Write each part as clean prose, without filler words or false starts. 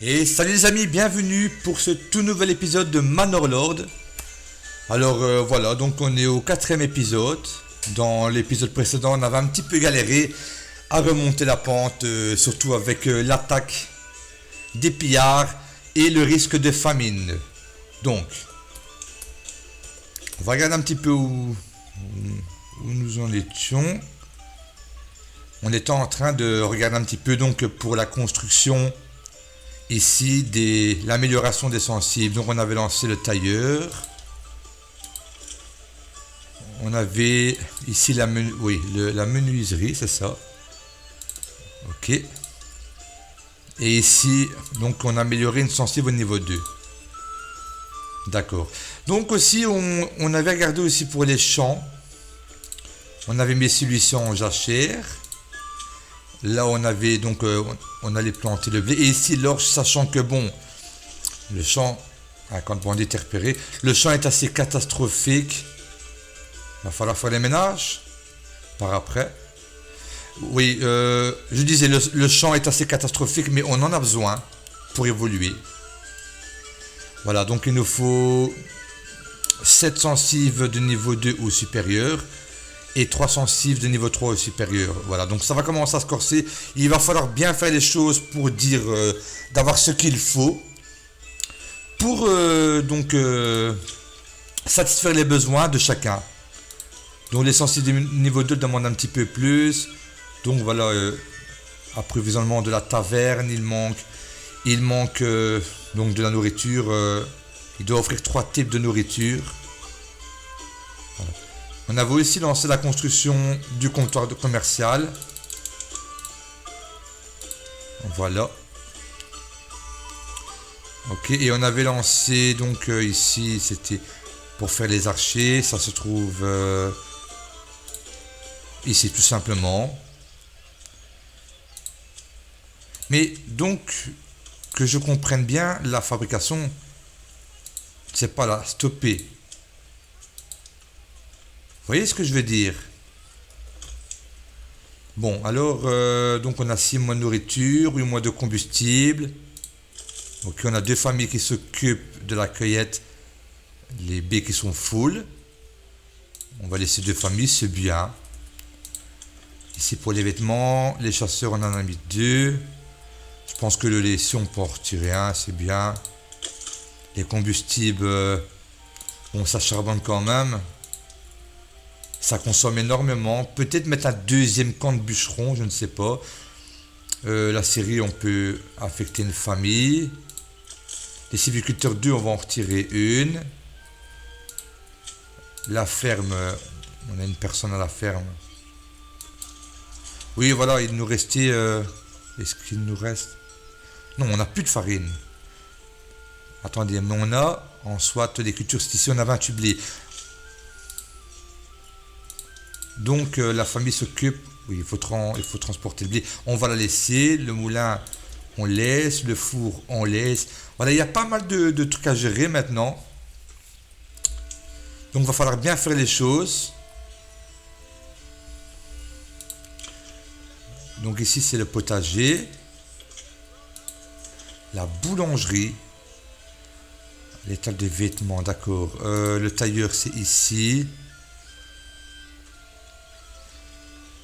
Et salut les amis, bienvenue pour ce tout nouvel épisode de Manor Lord. Alors voilà, donc on est au 4e épisode. Dans l'épisode précédent, on avait un petit peu galéré à remonter la pente, surtout avec l'attaque des pillards et le risque de famine. Donc, on va regarder un petit peu où nous en étions. On était en train de regarder un petit peu donc pour la construction ici l'amélioration des sensibles. Donc on avait lancé le tailleur. On avait ici la menuiserie, c'est ça. Ok. Et ici, donc on a amélioré une sensible au niveau 2. D'accord. Donc aussi, on avait regardé aussi pour les champs. On avait mis celui-ci en jachère. Là, on avait donc, on allait planter le blé. Et ici, l'orge, sachant que bon, le champ, quand on est repéré, le champ est assez catastrophique. Il va falloir faire les ménages par après. Oui, je disais, le champ est assez catastrophique, mais on en a besoin pour évoluer. Voilà, donc il nous faut 7 sensibles de niveau 2 ou supérieur et 3 sensibles de niveau 3 ou supérieur. Voilà, donc ça va commencer à se corser. Il va falloir bien faire les choses pour dire d'avoir ce qu'il faut pour satisfaire les besoins de chacun. Donc les sensibles de niveau 2 demandent un petit peu plus. Donc voilà, approvisionnement de la taverne, il manque donc de la nourriture. Il doit offrir 3 types de nourriture. Voilà. On avait aussi lancé la construction du comptoir commercial. Voilà. Ok, et on avait lancé donc ici, c'était pour faire les archers. Ça se trouve ici tout simplement. Mais donc, que je comprenne bien, la fabrication, c'est pas la stopper. Vous voyez ce que je veux dire? Bon, alors, donc on a 6 mois de nourriture, 8 mois de combustible. Ok, on a 2 familles qui s'occupent de la cueillette, les baies qui sont full. On va laisser 2 familles, c'est bien. Ici pour les vêtements, les chasseurs, on en a mis 2. Je pense que le lait, si on peut en retirer un, c'est bien. Les combustibles, bon, ça charbonne quand même. Ça consomme énormément. Peut-être mettre un 2e camp de bûcherons, je ne sais pas. La scierie, on peut affecter une famille. Les sylviculteurs 2, on va en retirer une. La ferme, on a une personne à la ferme. Oui, voilà, il nous restait... est-ce qu'il nous reste? Non, on n'a plus de farine. Attendez, mais on a en soit des cultures. Ici, on a 28 blés. Donc, la famille s'occupe. Oui, il faut transporter le blé. On va la laisser. Le moulin, on laisse. Le four, on laisse. Voilà, il y a pas mal de trucs à gérer maintenant. Donc, il va falloir bien faire les choses. Donc, ici, c'est le potager. La boulangerie. L'étal de vêtements, d'accord. Le tailleur, c'est ici.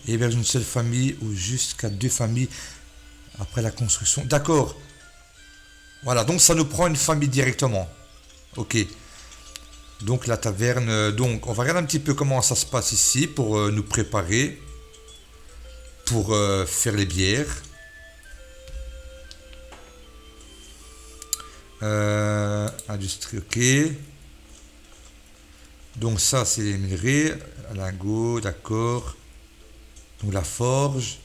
Héberge une seule famille ou jusqu'à 2 familles après la construction. D'accord. Voilà, donc ça nous prend une famille directement. Ok. Donc la taverne. Donc on va regarder un petit peu comment ça se passe ici pour nous préparer pour faire les bières. Industrie, ok. Donc ça c'est les minerais, lingots, d'accord. Donc la forge,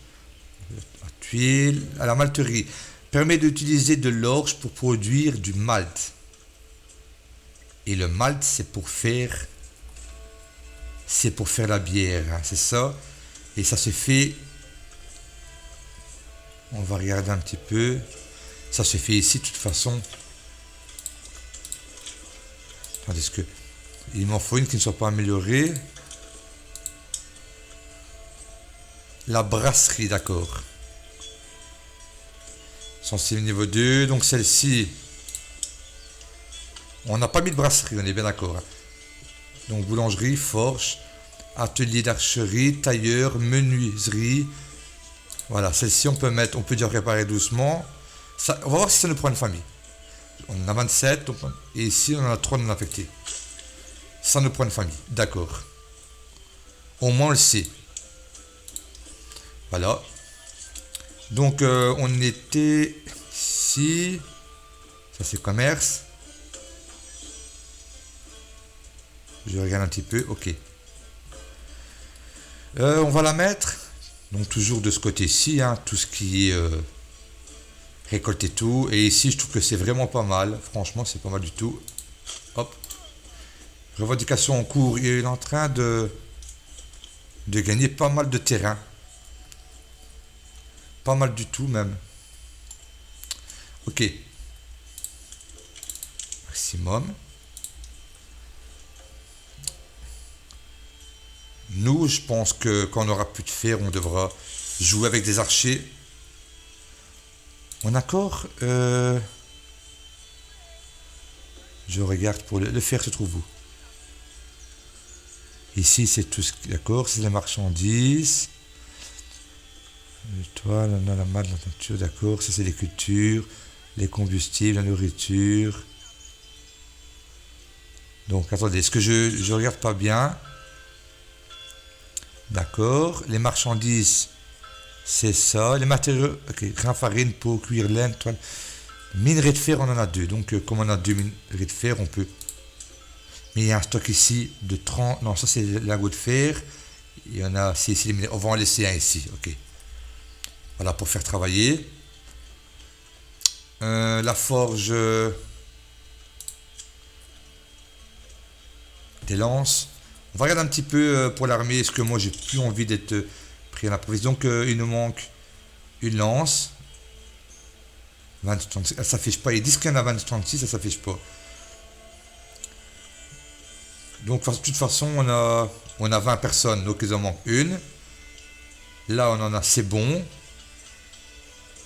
la tuile, à la malterie permet d'utiliser de l'orge pour produire du malt. Et le malt c'est pour faire la bière, hein, c'est ça. Et ça se fait, on va regarder un petit peu. Ça se fait ici de toute façon. Tandis que il m'en faut une qui ne soit pas améliorée. La brasserie, d'accord. Sensible niveau 2. Donc celle-ci, on n'a pas mis de brasserie, on est bien d'accord. Hein. Donc boulangerie, forge, atelier d'archerie, tailleur, menuiserie. Voilà, celle-ci on peut déjà préparer doucement. Ça, on va voir si ça nous prend une famille. On en a 27, et ici on en a 3 non affectés. Ça nous prend une famille, d'accord. Au moins on le sait. Voilà. Donc on était ici. Ça c'est commerce. Je regarde un petit peu, ok. On va la mettre. Donc toujours de ce côté-ci, hein, tout ce qui est récolter tout. Et ici je trouve que c'est vraiment pas mal. Franchement c'est pas mal du tout. Hop. Revendication en cours. Il est en train de gagner pas mal de terrain. Pas mal du tout même. Ok. Maximum. Nous, je pense que quand on aura plus de fer, on devra jouer avec des archers. On a encore... je regarde pour le fer se trouve où? Ici, c'est tout ce qui... D'accord, c'est les marchandises. L'étoile, on a la malle, la nature, d'accord. Ça, c'est les cultures, les combustibles, la nourriture. Donc, attendez, est-ce que je regarde pas bien? D'accord. Les marchandises, c'est ça. Les matériaux, ok. Grains, farine, peau, cuir, laine, toile. Minerai de fer, on en a 2. Donc, comme on a 2 minerais de fer, on peut... Mais il y a un stock ici de 30... Non, ça, c'est le lingot de fer. Il y en a... C'est ici les minerais. On va en laisser un ici, ok. Voilà, pour faire travailler. La forge... des lances. On va regarder un petit peu pour l'armée. Est-ce que moi j'ai plus envie d'être pris à la provision? Donc il nous manque une lance. 20, ça s'affiche pas. Ils disent qu'il y en a 20-36, ça s'affiche pas. Donc de toute façon on a 20 personnes. Donc il en manque une. Là on en a, c'est bon.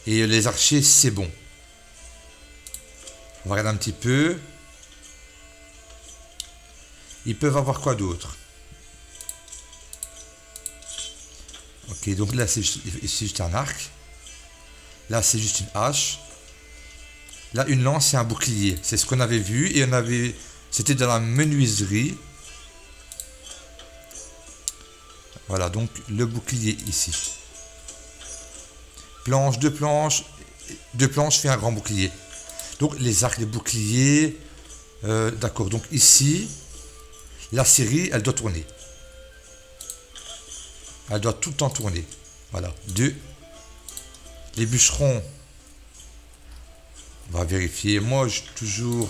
Et les archers, c'est bon. On va regarder un petit peu. Ils peuvent avoir quoi d'autre? Ok, donc là c'est juste un arc. Là c'est juste une hache. Là une lance et un bouclier. C'est ce qu'on avait vu. Et c'était dans la menuiserie. Voilà, donc le bouclier ici. Planche, deux planches fait un grand bouclier. Donc les arcs, les boucliers. D'accord, donc ici... La série, elle doit tourner. Elle doit tout le temps tourner. Voilà. 2. Les bûcherons. On va vérifier. Moi, je suis toujours...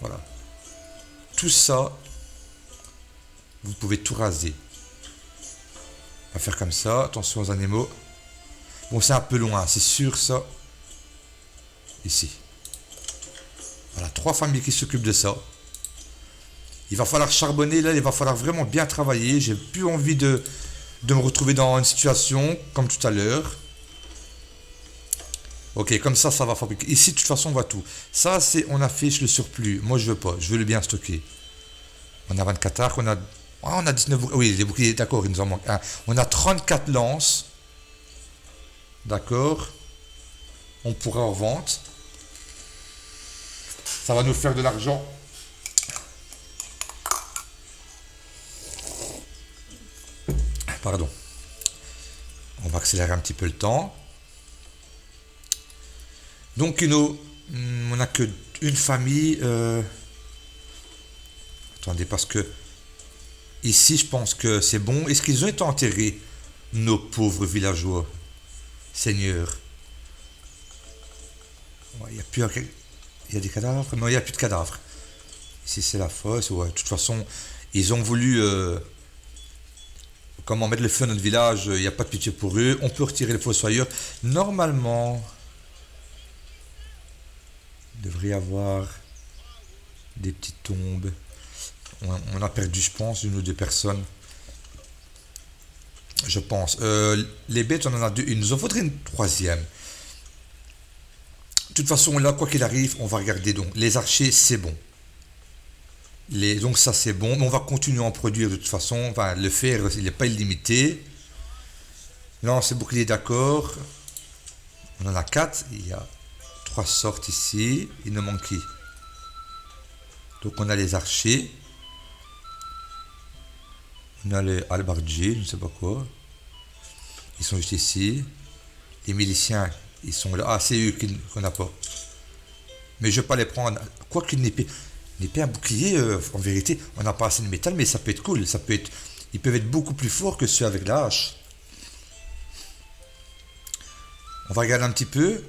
voilà. Tout ça, vous pouvez tout raser. On va faire comme ça. Attention aux animaux. Bon, c'est un peu loin. C'est sûr, ça. Ici. Voilà. 3 familles qui s'occupent de ça. Il va falloir charbonner, là, il va falloir vraiment bien travailler. J'ai plus envie de me retrouver dans une situation comme tout à l'heure. Ok, comme ça va fabriquer. Ici, de toute façon, on voit tout. Ça, c'est, on affiche le surplus. Moi, je veux pas. Je veux le bien stocker. On a 24 arcs, on a 19 boucliers. Oui, les boucliers, d'accord, il nous en manque un. On a 34 lances. D'accord. On pourra en vendre. Ça va nous faire de l'argent. Pardon. On va accélérer un petit peu le temps. Donc, on n'a que une famille. Attendez, parce que ici, je pense que c'est bon. Est-ce qu'ils ont été enterrés, nos pauvres villageois, seigneurs? Il y a plus... Il y a des cadavres? Non, il n'y a plus de cadavres. Ici, c'est la fosse. Ouais. De toute façon, ils ont voulu... comment mettre le feu dans notre village, il n'y a pas de pitié pour eux. On peut retirer les fossoyeurs. Normalement, il devrait y avoir des petites tombes. On a perdu, je pense, 1 ou 2 personnes. je pense. Les bêtes, on en a deux. Il nous en faudrait une troisième. De toute façon, là, quoi qu'il arrive, on va regarder. Donc, les archers, c'est bon. Donc, ça, c'est bon. Mais on va continuer à en produire de toute façon. Enfin, le fer, il n'est pas illimité. Non, c'est bouclier, d'accord. On en a quatre. Il y a trois sortes ici. Il nous manque qui? Donc, on a les archers. On a les halbardiers, je ne sais pas quoi. Ils sont juste ici. Les miliciens, ils sont là. Ah, c'est eux qu'on n'a pas. Mais je ne vais pas les prendre. Quoi qu'une épée. Une épée, un bouclier, en vérité, on n'a pas assez de métal, mais ça peut être cool. Ils peuvent être beaucoup plus forts que ceux avec la hache. On va regarder un petit peu.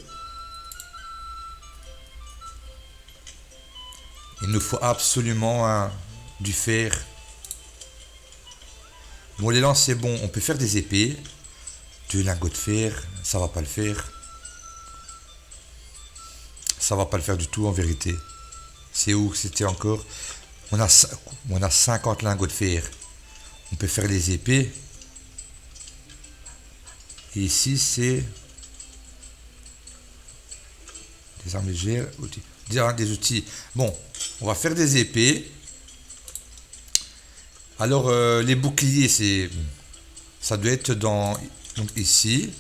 Il nous faut absolument du fer. Bon, les lances, c'est bon. On peut faire des épées. Deux lingots de fer, ça va pas le faire. Ça va pas le faire du tout, en vérité. C'est où c'était encore? On a 50 lingots de fer. On peut faire les épées. Et ici, c'est des armes légères, outils. Des outils. Bon, on va faire des épées. Alors, les boucliers, ça doit être donc ici.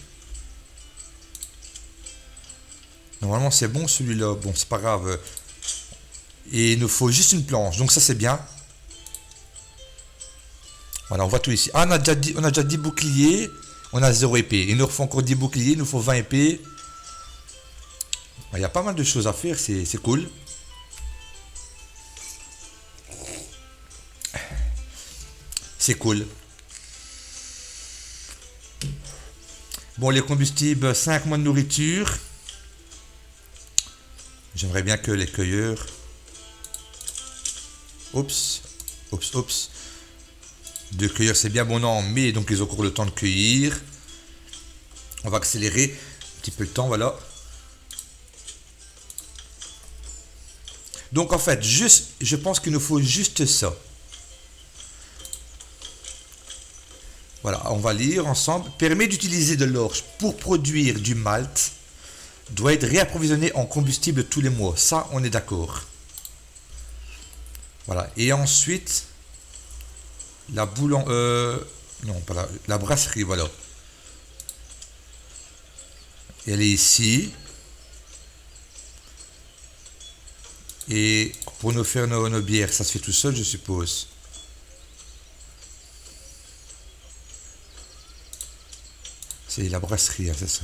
Normalement, c'est bon celui-là. Bon, c'est pas grave. Et il nous faut juste une planche. Donc, ça, c'est bien. Voilà, on voit tout ici. Ah, on a déjà 10 boucliers. On a 0 épée. Il nous faut encore 10 boucliers. Il nous faut 20 épées. Il y a pas mal de choses à faire. C'est cool. C'est cool. Bon, les combustibles, 5 mois de nourriture. J'aimerais bien que les cueilleurs... Oups. 2 cueilleurs, c'est bien bon, non, mais donc ils ont encore le temps de cueillir. On va accélérer un petit peu le temps, voilà. Donc en fait, je pense qu'il nous faut juste ça. Voilà, on va lire ensemble. Permet d'utiliser de l'orge pour produire du malt. Doit être réapprovisionné en combustible tous les mois. Ça, on est d'accord. Voilà. Et ensuite, la non, pas la brasserie, voilà. Et elle est ici. Et pour nous faire nos bières, ça se fait tout seul, je suppose. C'est la brasserie, hein, c'est ça.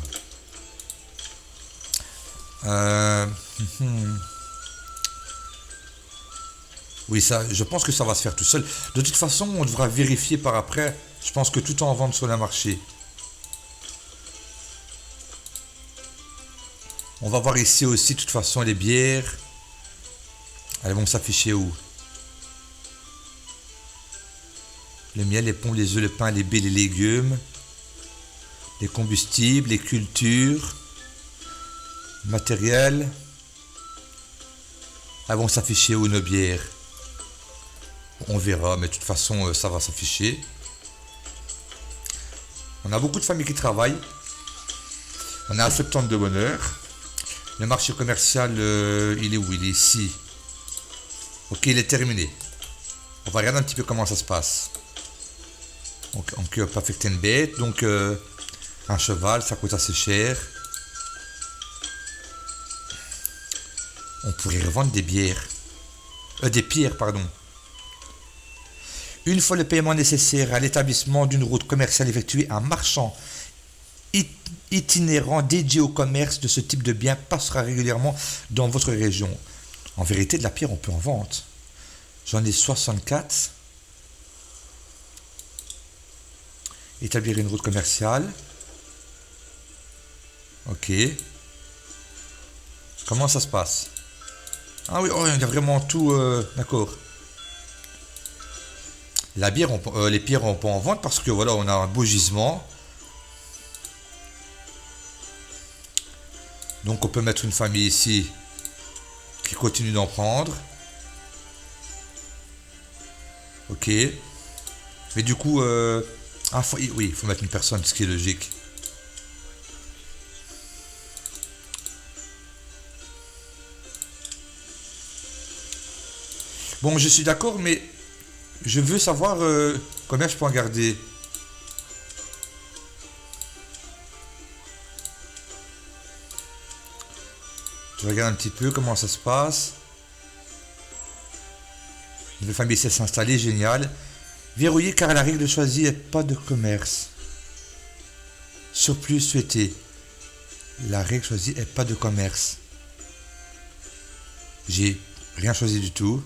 Oui, ça, je pense que ça va se faire tout seul. De toute façon, on devra vérifier par après. Je pense que tout en vente sur le marché. On va voir ici aussi, de toute façon, les bières. Elles vont s'afficher où? Le miel, les pompes, les œufs, le pain, les baies, les légumes. Les combustibles, les cultures. Matériel. Elles vont s'afficher où nos bières? On verra, mais de toute façon, ça va s'afficher. On a beaucoup de familles qui travaillent. On a un 70 de bonheur. Le marché commercial, il est où? Il est ici. Ok, il est terminé. On va regarder un petit peu comment ça se passe. Donc, on peut affecter une bête. Donc, un cheval, ça coûte assez cher. On pourrait revendre des bières. Des pierres, pardon. Une fois le paiement nécessaire à l'établissement d'une route commerciale effectuée, un marchand itinérant dédié au commerce de ce type de biens passera régulièrement dans votre région. En vérité, de la pierre, on peut en vendre. J'en ai 64. Établir une route commerciale. Ok. Comment ça se passe? Ah oui, oh, il y a vraiment tout. D'accord. La bière, les pierres, on peut en vendre parce que voilà, on a un beau gisement. Donc on peut mettre une famille ici qui continue d'en prendre. Ok. Mais du coup, Ah, oui, il faut mettre une personne, ce qui est logique. Bon, je suis d'accord, mais je veux savoir combien je peux en garder. Je regarde un petit peu comment ça se passe. Le famille s'est installé, génial. Verrouillé car la règle choisie n'est pas de commerce. Surplus souhaité. La règle choisie n'est pas de commerce. J'ai rien choisi du tout.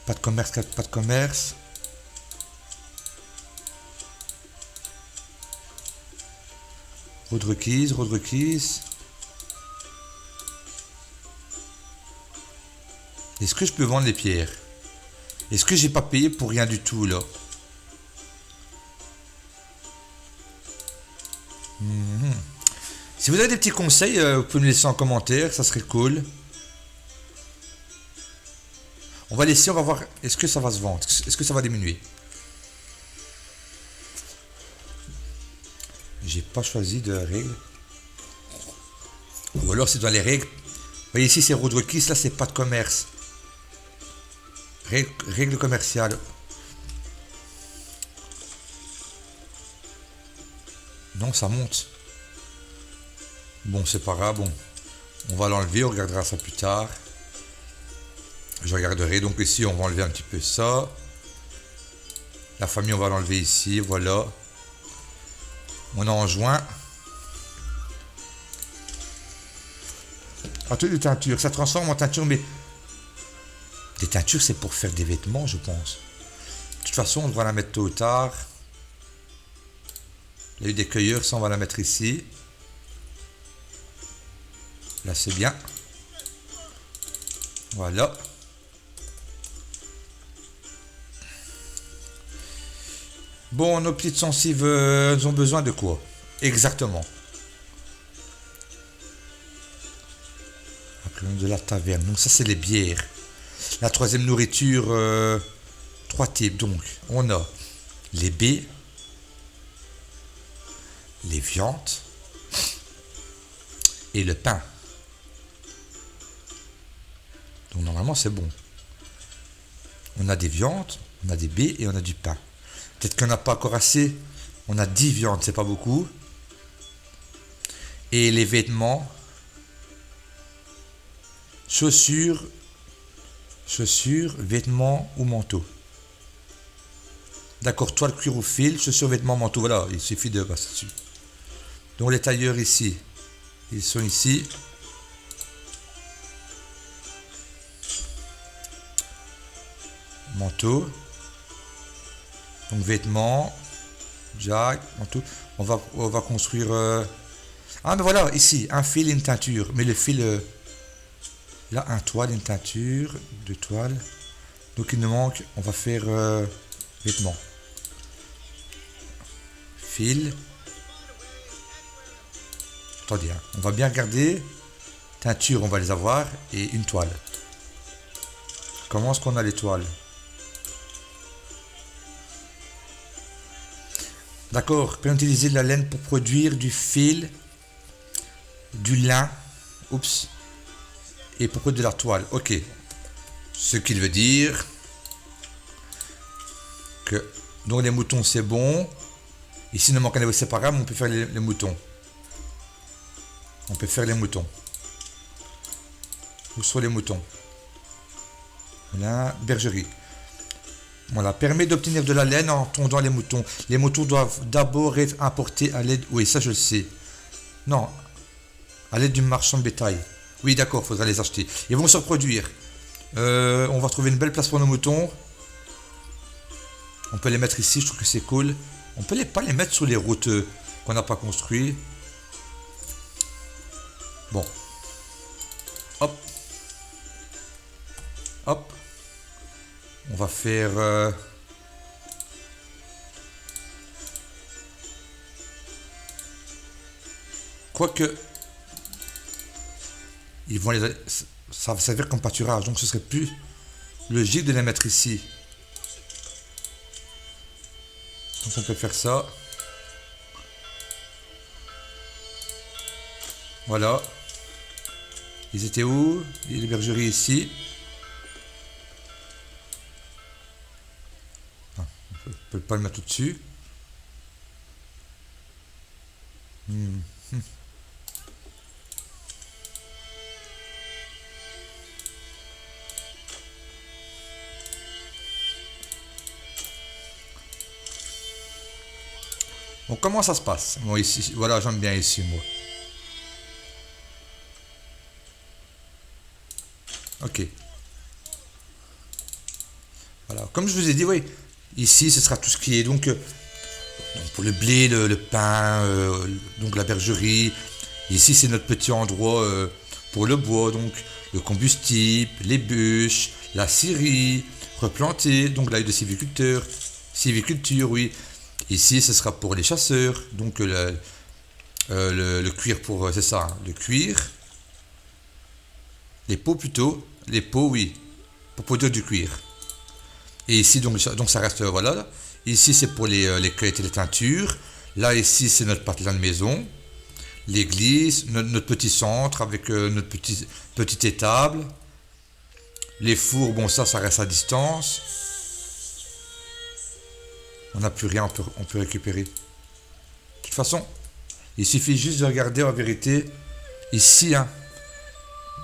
Pas de commerce, pas de commerce. Route requise, route requise. Est-ce que je peux vendre les pierres? Est-ce que j'ai pas payé pour rien du tout là? Si vous avez des petits conseils, vous pouvez me laisser en commentaire, ça serait cool. On va laisser, on va voir, est-ce que ça va se vendre? Est-ce que ça va diminuer? J'ai pas choisi de règle. Ou alors c'est dans les règles. Vous voyez ici c'est route requise, là c'est pas de commerce. Règle commerciale. Non, ça monte. Bon, c'est pas grave, bon. On va l'enlever, on regardera ça plus tard. Je regarderai, donc ici on va enlever un petit peu ça. La famille on va l'enlever ici, voilà. On a en juin. Atelier de teinture, ça transforme en teinture, mais des teintures c'est pour faire des vêtements, je pense. De toute façon, on devra la mettre tôt ou tard. Il y a eu des cueilleurs, ça on va la mettre ici. Là c'est bien. Voilà. Bon, nos petites sensibles, elles ont besoin de quoi? Exactement. De la taverne. Donc ça c'est les bières. La troisième nourriture, trois types. Donc on a les baies, les viandes et le pain. Donc normalement c'est bon. On a des viandes, on a des baies et on a du pain. Peut-être qu'on n'a pas encore assez. On a 10 viandes, c'est pas beaucoup. Et les vêtements, chaussures, vêtements ou manteaux. D'accord, toile, cuir ou fil, chaussures, vêtements, manteaux. Voilà, il suffit de passer dessus. Donc les tailleurs ici, ils sont ici. Manteau. Donc vêtements, jack, manteau. On va construire... Ah mais voilà, ici, un fil et une teinture. Mais le fil... Là, un toile, une teinture, deux toiles. Donc il nous manque, on va faire vêtements. Fil. Attendez, hein, on va bien regarder. Teinture, on va les avoir. Et une toile. Comment est-ce qu'on a les toiles? D'accord, on peut utiliser de la laine pour produire du fil, du lin. Oups. Et pourquoi de la toile? Ok. Ce qu'il veut dire que donc les moutons c'est bon. Ici il nous manque un niveau séparable, on peut faire les moutons. On peut faire les moutons. Où sont les moutons? Voilà, bergerie. Voilà, permet d'obtenir de la laine en tondant les moutons. Les moutons doivent d'abord être importés à l'aide... Oui, ça je le sais. Non, à l'aide du marchand de bétail. Oui, d'accord, il faudra les acheter. Ils vont se reproduire. On va trouver une belle place pour nos moutons. On peut les mettre ici, je trouve que c'est cool. On peut pas les mettre sur les routes qu'on n'a pas construites. Bon. Hop. Hop. On va faire... Quoique... Ils vont les... Ça va servir comme pâturage, donc ce serait plus logique de les mettre ici. Donc on peut faire ça. Voilà. Ils étaient où? Les bergeries ici. Ah, on ne peut pas le mettre au-dessus. Bon, comment ça se passe? Bon, ici, voilà, j'aime bien ici, moi. Ok. Voilà. Comme je vous ai dit, oui, ici, ce sera tout ce qui est donc pour le blé, le pain, donc la bergerie. Ici, c'est notre petit endroit pour le bois, donc le combustible, les bûches, la scierie, replanter, donc l'ail de sylviculteur, sylviculture, oui. Ici, ce sera pour les chasseurs, donc le cuir pour, c'est ça, hein, le cuir, les peaux plutôt, les peaux, oui, pour produire du cuir. Et ici, donc ça reste, voilà. Ici, c'est pour les cueillettes et les teintures. Là, ici, c'est notre patelin de maison. L'église, notre petit centre avec notre petite étable. Les fours, bon, ça reste à distance. On n'a plus rien, on peut récupérer. De toute façon, il suffit juste de regarder en vérité ici, hein.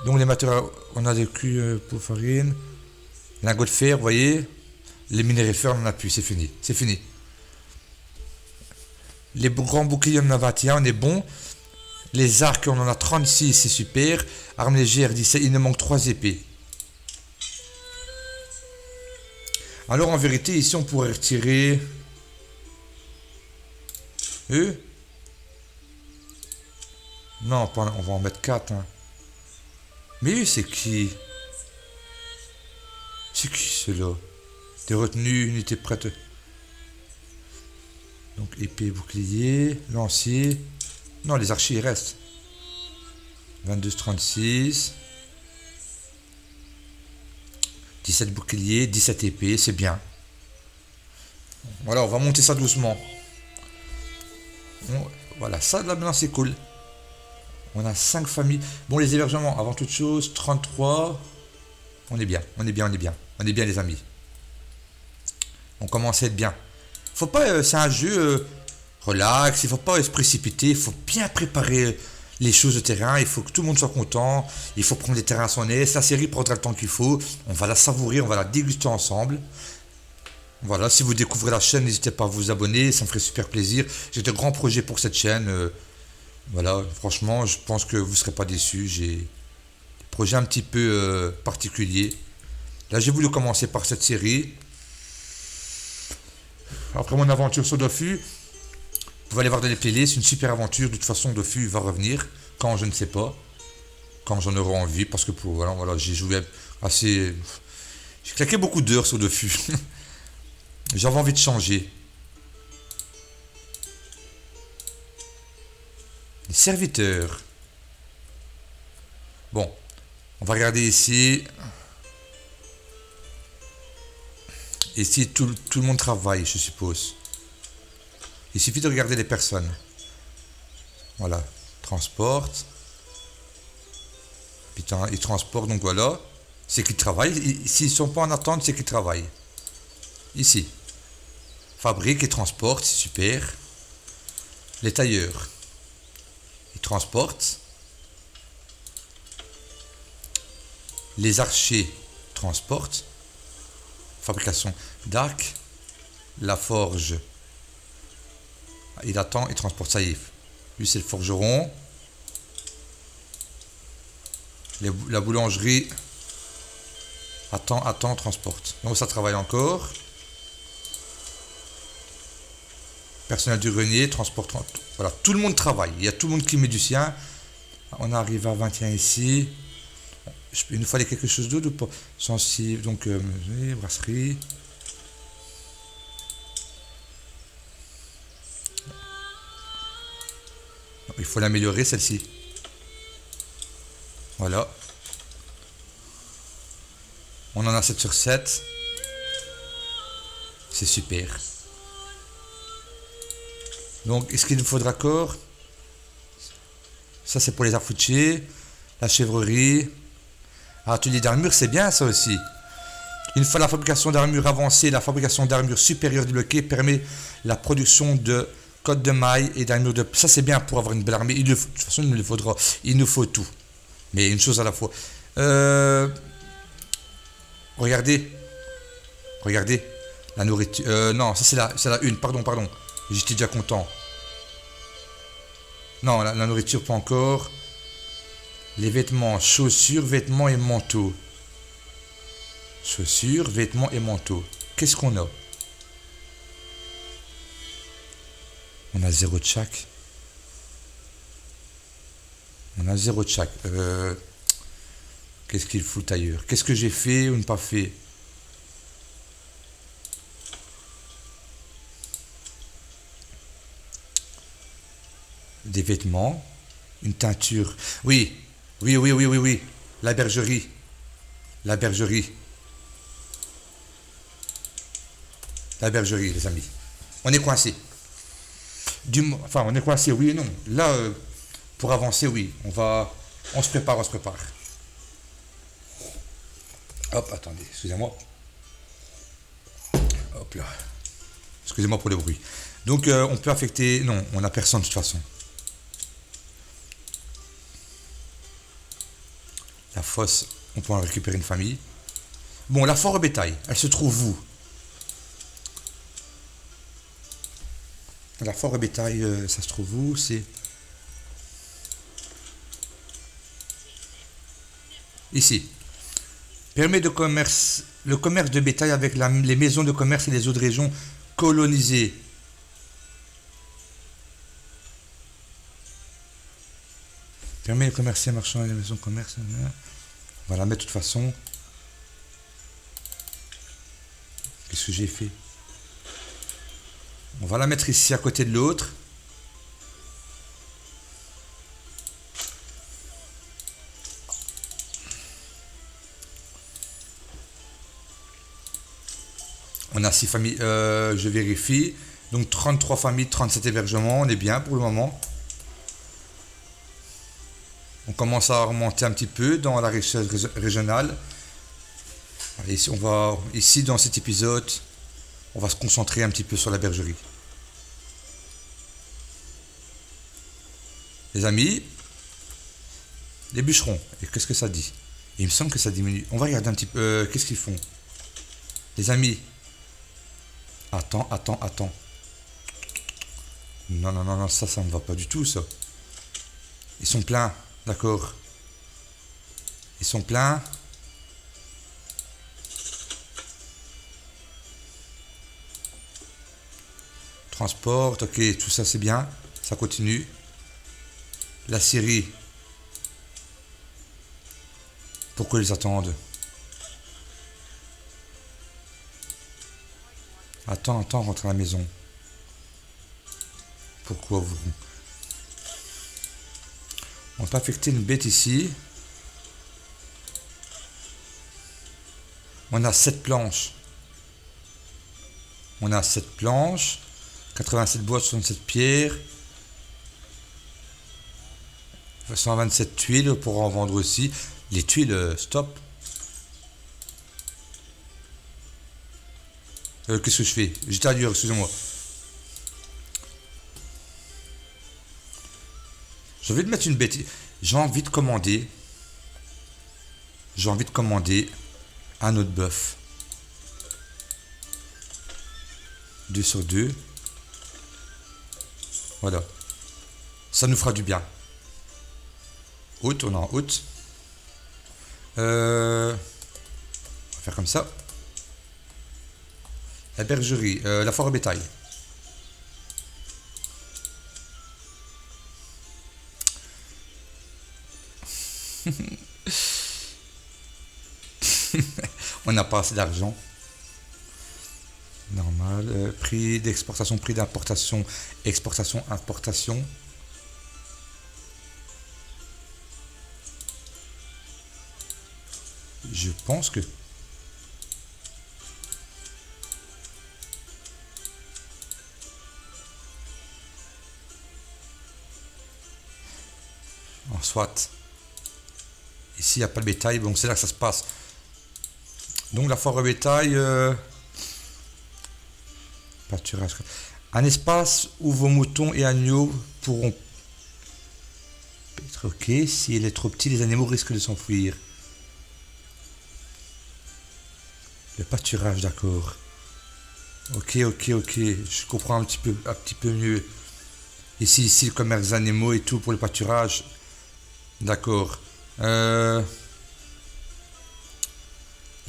Donc les matériaux, on a des culs pour farine, lingots de fer, vous voyez. Les minérifères, on n'en a plus, c'est fini. C'est fini. Les grands boucliers, on en a 21, on est bon. Les arcs, on en a 36, c'est super. Armes légères, 17, il nous manque 3 épées. Alors en vérité, ici, on pourrait retirer... Eux? Non, on va en mettre 4. Hein. Mais eux, c'est qui? C'est qui ceux-là? Des retenues, unité prête. Donc épée, bouclier, lancier. Non, les archers, ils restent. 22-36. 17 boucliers, 17 épées, c'est bien. Voilà, on va monter ça doucement. Voilà, ça là maintenant c'est cool. On a 5 familles. Bon, les hébergements, avant toute chose, 33. On est bien, on est bien, on est bien. On est bien les amis. On commence à être bien. Faut pas, c'est un jeu relax, il faut pas se précipiter, il faut bien préparer les choses de terrain, il faut que tout le monde soit content, il faut prendre les terrains à son aise, la série prendra le temps qu'il faut, on va la savourer, on va la déguster ensemble. Voilà, si vous découvrez la chaîne, n'hésitez pas à vous abonner, ça me ferait super plaisir. J'ai de grands projets pour cette chaîne. Voilà, franchement, je pense que vous ne serez pas déçus. J'ai des projets un petit peu particuliers. Là, j'ai voulu commencer par cette série. Après mon aventure sur Dofus, vous pouvez aller voir dans les playlists, une super aventure. De toute façon, Dofus va revenir. Quand, je ne sais pas. Quand j'en aurai envie. Parce que voilà, j'ai joué assez... J'ai claqué beaucoup d'heures sur Dofus. J'avais envie de changer. Les serviteurs. Bon, on va regarder ici. Ici, tout le monde travaille, je suppose. Il suffit de regarder les personnes. Voilà, transporte. Putain, ils transportent, donc voilà. C'est qu'ils travaillent. S'ils ne sont pas en attente, c'est qu'ils travaillent. Ici. Fabrique et transporte, c'est super. Les tailleurs. Ils transportent. Les archers transportent. Fabrication d'arc. La forge. Il attend et transporte, ça y est. Lui, c'est le forgeron. La boulangerie. Attend, transporte. Donc ça travaille encore. Personnel du grenier, transport. Voilà, tout le monde travaille. Il y a tout le monde qui met du sien. On arrive à 21 ici. Il nous fallait quelque chose d'autre ou pas? Sensible, donc brasserie. Il faut l'améliorer celle-ci. Voilà. On en a 7 sur 7. C'est super. Donc, est-ce qu'il nous faudra encore? Ça, c'est pour les arfoutiers. La chèvrerie. Atelier d'armure, c'est bien ça aussi. Une fois la fabrication d'armure avancée, la fabrication d'armure supérieure débloquée permet la production de cottes de mailles et d'armure de... Ça, c'est bien pour avoir une belle armée. De toute façon, il nous faudra. Il nous faut tout. Mais une chose à la fois. Regardez. Regardez. La nourriture. Non, ça, c'est la une. Pardon. J'étais déjà content. Non, la nourriture, pas encore. Les vêtements, chaussures, vêtements et manteaux. Chaussures, vêtements et manteaux. Qu'est-ce qu'on a? On a 0 de chaque. On a 0 de chaque. Qu'est-ce qu'il fout ailleurs? Qu'est-ce que j'ai fait ou ne pas fait? Des vêtements. Une teinture. Oui. Oui. La bergerie. La bergerie, les amis. On est coincé. Enfin, on est coincé, oui et non. Là, pour avancer, oui. On se prépare. Hop, attendez, excusez-moi. Hop là. Excusez-moi pour le bruit. Donc, on peut affecter... Non, on n'a personne de toute façon. La fosse, on peut en récupérer une famille. Bon, la foire au bétail, elle se trouve où? La foire au bétail, ça se trouve où? C'est ici. Permet le commerce de bétail avec les maisons de commerce et les autres régions colonisées. Permet les commerçants marchands et les maisons de commerce. On va la mettre de toute façon. Qu'est-ce que j'ai fait? On va la mettre ici à côté de l'autre. On a 6 familles, je vérifie. Donc 33 familles, 37 hébergements. On est bien pour le moment. On commence à remonter un petit peu dans la richesse régionale. Ici, dans cet épisode, on va se concentrer un petit peu sur la bergerie. Les amis, les bûcherons, et qu'est-ce que ça dit? Il me semble que ça diminue. On va regarder un petit peu, qu'est-ce qu'ils font? Les amis, attends. Non, ça ne va pas du tout, ça. Ils sont pleins, d'accord. Ils sont pleins. Transport, ok, tout ça c'est bien. Ça continue. La Syrie. Pourquoi ils attendent? Attends, rentre à la maison. Pourquoi vous... On peut affecter une bête ici. On a 7 planches. 87 bois, 67 pierres. 127 tuiles pour en vendre aussi. Les tuiles, stop. Qu'est-ce que je fais? J'étais ailleurs, excusez-moi. J'ai envie de mettre une bête. J'ai envie de commander un autre bœuf. 2 sur 2. Voilà. Ça nous fera du bien. Haute, on est en haute. On va faire comme ça. La bergerie, la foire au bétail. On n'a pas assez d'argent. Normal. Prix d'exportation, prix d'importation, exportation, importation. Je pense que... soit. Ici, il n'y a pas de bétail, donc c'est là que ça se passe. Donc la foire au bétail, pâturage. Un espace où vos moutons et agneaux pourront être ok. S'il est trop petit, les animaux risquent de s'enfuir. Le pâturage, d'accord. Ok. Je comprends un petit peu mieux. Ici, le commerce d'animaux et tout pour le pâturage. D'accord. Les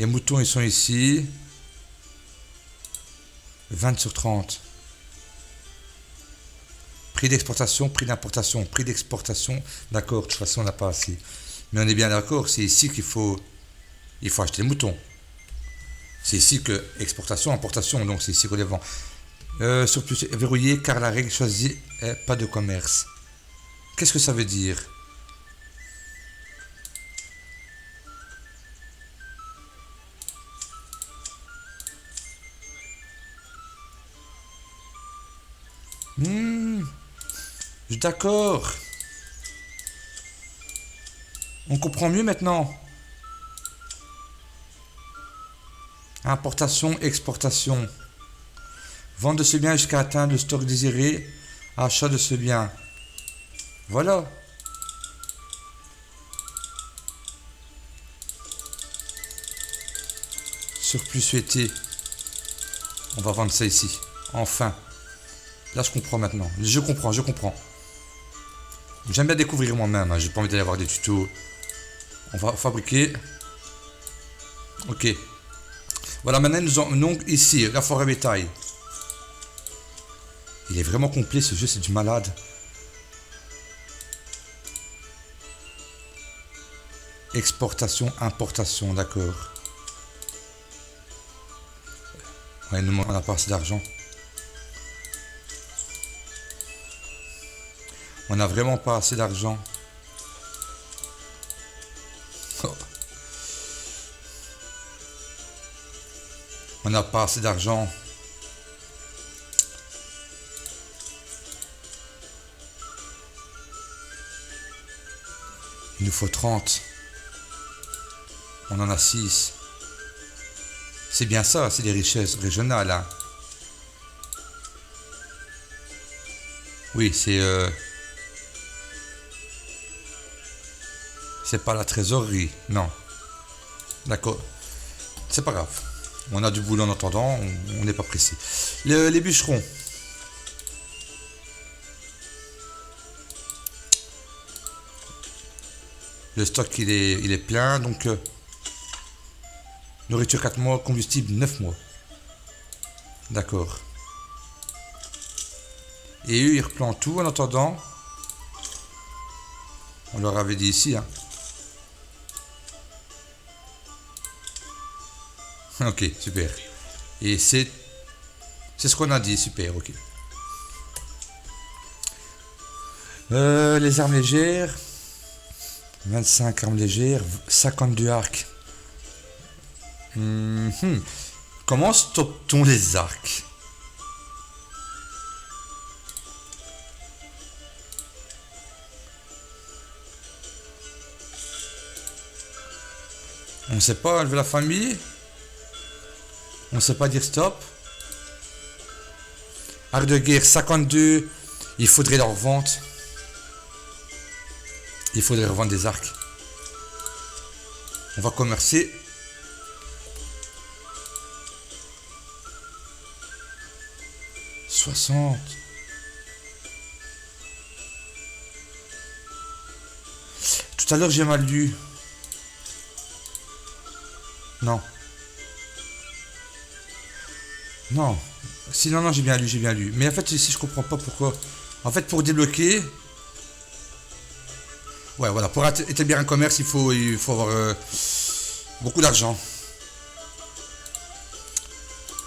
moutons, ils sont ici. 20 sur 30. Prix d'exportation, prix d'importation, prix d'exportation. D'accord, de toute façon, on n'a pas assez. Mais on est bien d'accord, c'est ici il faut acheter les moutons. C'est ici que exportation, importation, donc c'est ici qu'on les vend. Surplus verrouillé car la règle choisie est pas de commerce. Qu'est-ce que ça veut dire? D'accord. On comprend mieux maintenant. Importation, exportation. Vente de ce bien jusqu'à atteindre le stock désiré. Achat de ce bien. Voilà. Surplus souhaité. On va vendre ça ici. Enfin. Là, je comprends maintenant. Je comprends. J'aime bien découvrir moi-même. Hein. J'ai pas envie d'aller voir des tutos. On va fabriquer. Ok. Voilà, maintenant nous emmenons ici la forêt bétail. Il est vraiment complet ce jeu, c'est du malade. Exportation, importation, d'accord. Ouais, nous, on n'a pas assez d'argent. On n'a vraiment pas assez d'argent. Oh. On n'a pas assez d'argent. Il nous faut 30. On en a 6. C'est bien ça, c'est des richesses régionales. Hein. Oui, c'est pas la trésorerie, non. D'accord. C'est pas grave. On a du boulot en attendant, on n'est pas pressé. Les bûcherons. Le stock il est plein, donc nourriture 4 mois, combustible 9 mois. D'accord. Et eux ils replantent tout en attendant. On leur avait dit ici. Hein. Ok, super. Et c'est ce qu'on a dit, super, ok. Les armes légères. 25 armes légères, 52 arcs. Comment stoppe-t-on les arcs? On ne sait pas enlever la famille. On ne sait pas dire stop. Arc de guerre 52. Il faudrait leur vendre. Il faudrait revendre des arcs. On va commercer. « 60. Tout à l'heure j'ai mal lu. Non. Non. Si, non, j'ai bien lu. Mais en fait, ici, je comprends pas pourquoi. En fait, pour débloquer... Ouais, voilà. Pour établir un commerce, il faut avoir beaucoup d'argent.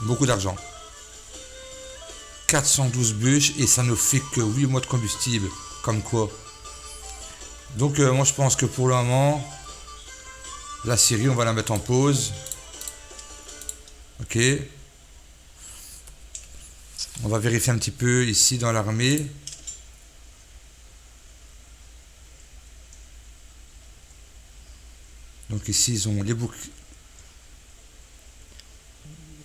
Beaucoup d'argent. 412 bûches et ça ne fait que 8 mois de combustible. Comme quoi. Donc, moi, je pense que pour le moment, la série, on va la mettre en pause. Ok. On va vérifier un petit peu ici dans l'armée. Donc ici, ils ont les boucles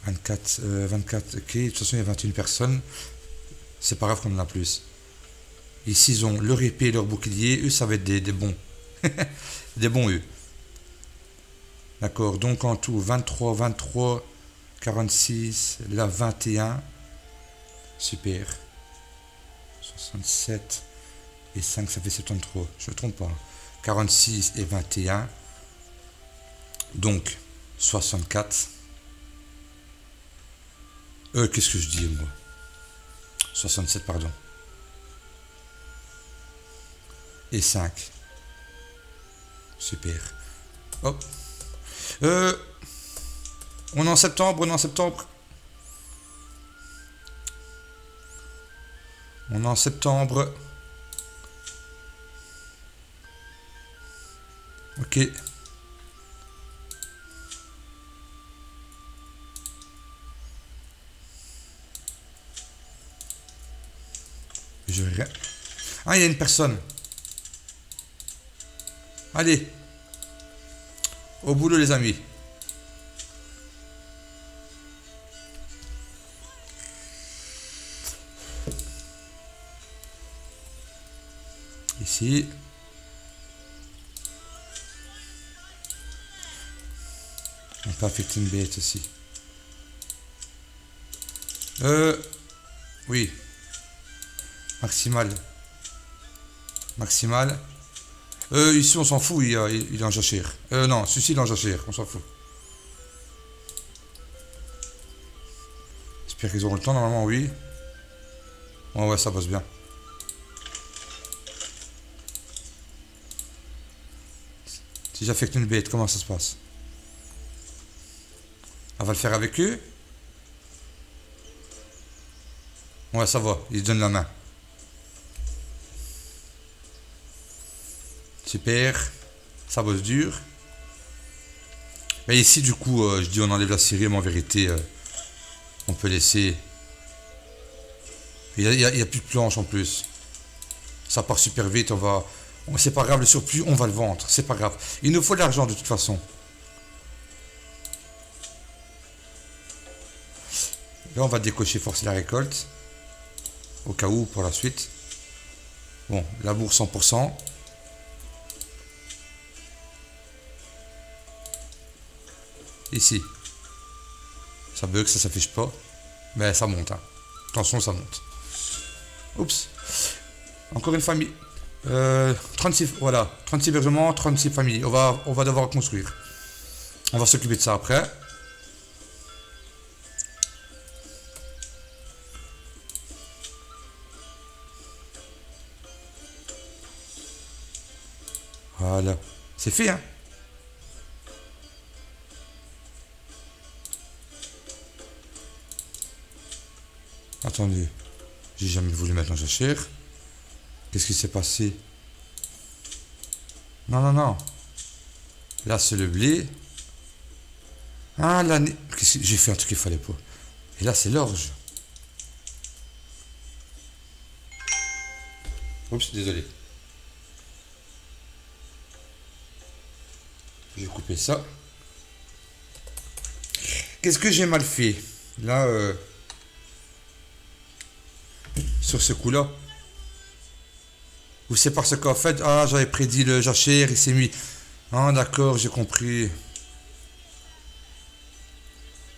24, 24, ok. De toute façon, il y a 21 personnes. C'est pas grave qu'on en a plus. Ici, ils ont leur épée et leur bouclier. Eux, ça va être des bons. Des bons, eux. D'accord. Donc, en tout, 23, 23, 46, là, 21. Super. 67 et 5, ça fait 73. Je ne me trompe pas. 46 et 21. Donc, 64. Qu'est-ce que je dis, moi? 67, pardon. Et 5. Super. Hop. On est en septembre, on est en septembre. On est en septembre. Ok. Je vais rien. Ah, il y a une personne. Allez. Au boulot, les amis. Ici. On peut affecter une bête aussi. Oui. Maximal. Maximal. Ici, on s'en fout, il est en jachère. Non, celui-ci, il est en jachère, on s'en fout. J'espère qu'ils auront le temps, normalement, oui. Ouais, ouais, ça bosse bien. Si j'affecte une bête, comment ça se passe? Elle va le faire avec eux? Ouais, ça va, ils se donnent la main. Super, ça bosse dur. Mais ici, du coup, je dis on enlève la série, mais en vérité, on peut laisser. Il y a plus de planches en plus. Ça part super vite, c'est pas grave, le surplus, on va le vendre, c'est pas grave. Il nous faut de l'argent de toute façon. Là, on va décocher forcer la récolte. Au cas où, pour la suite. Bon, labour 100%. Ici. Ça bug, ça s'affiche pas. Mais ça monte. Hein. Attention, ça monte. Oups. Encore une famille. 36, voilà. 36 hébergements, 36 familles. On va devoir construire. On va s'occuper de ça après. Voilà. C'est fait, hein. Attendez. J'ai jamais voulu mettre en jachère. Qu'est-ce qui s'est passé? Non, non, non. Là, c'est le blé. Ah, là, j'ai fait un truc qu'il fallait pas. Et là, c'est l'orge. Oups, désolé. Je vais couper ça. Qu'est-ce que j'ai mal fait? Là, sur ce coup-là. Ou c'est parce qu'en fait, ah, j'avais prédit le jachère, il s'est mis. Ah, d'accord, j'ai compris.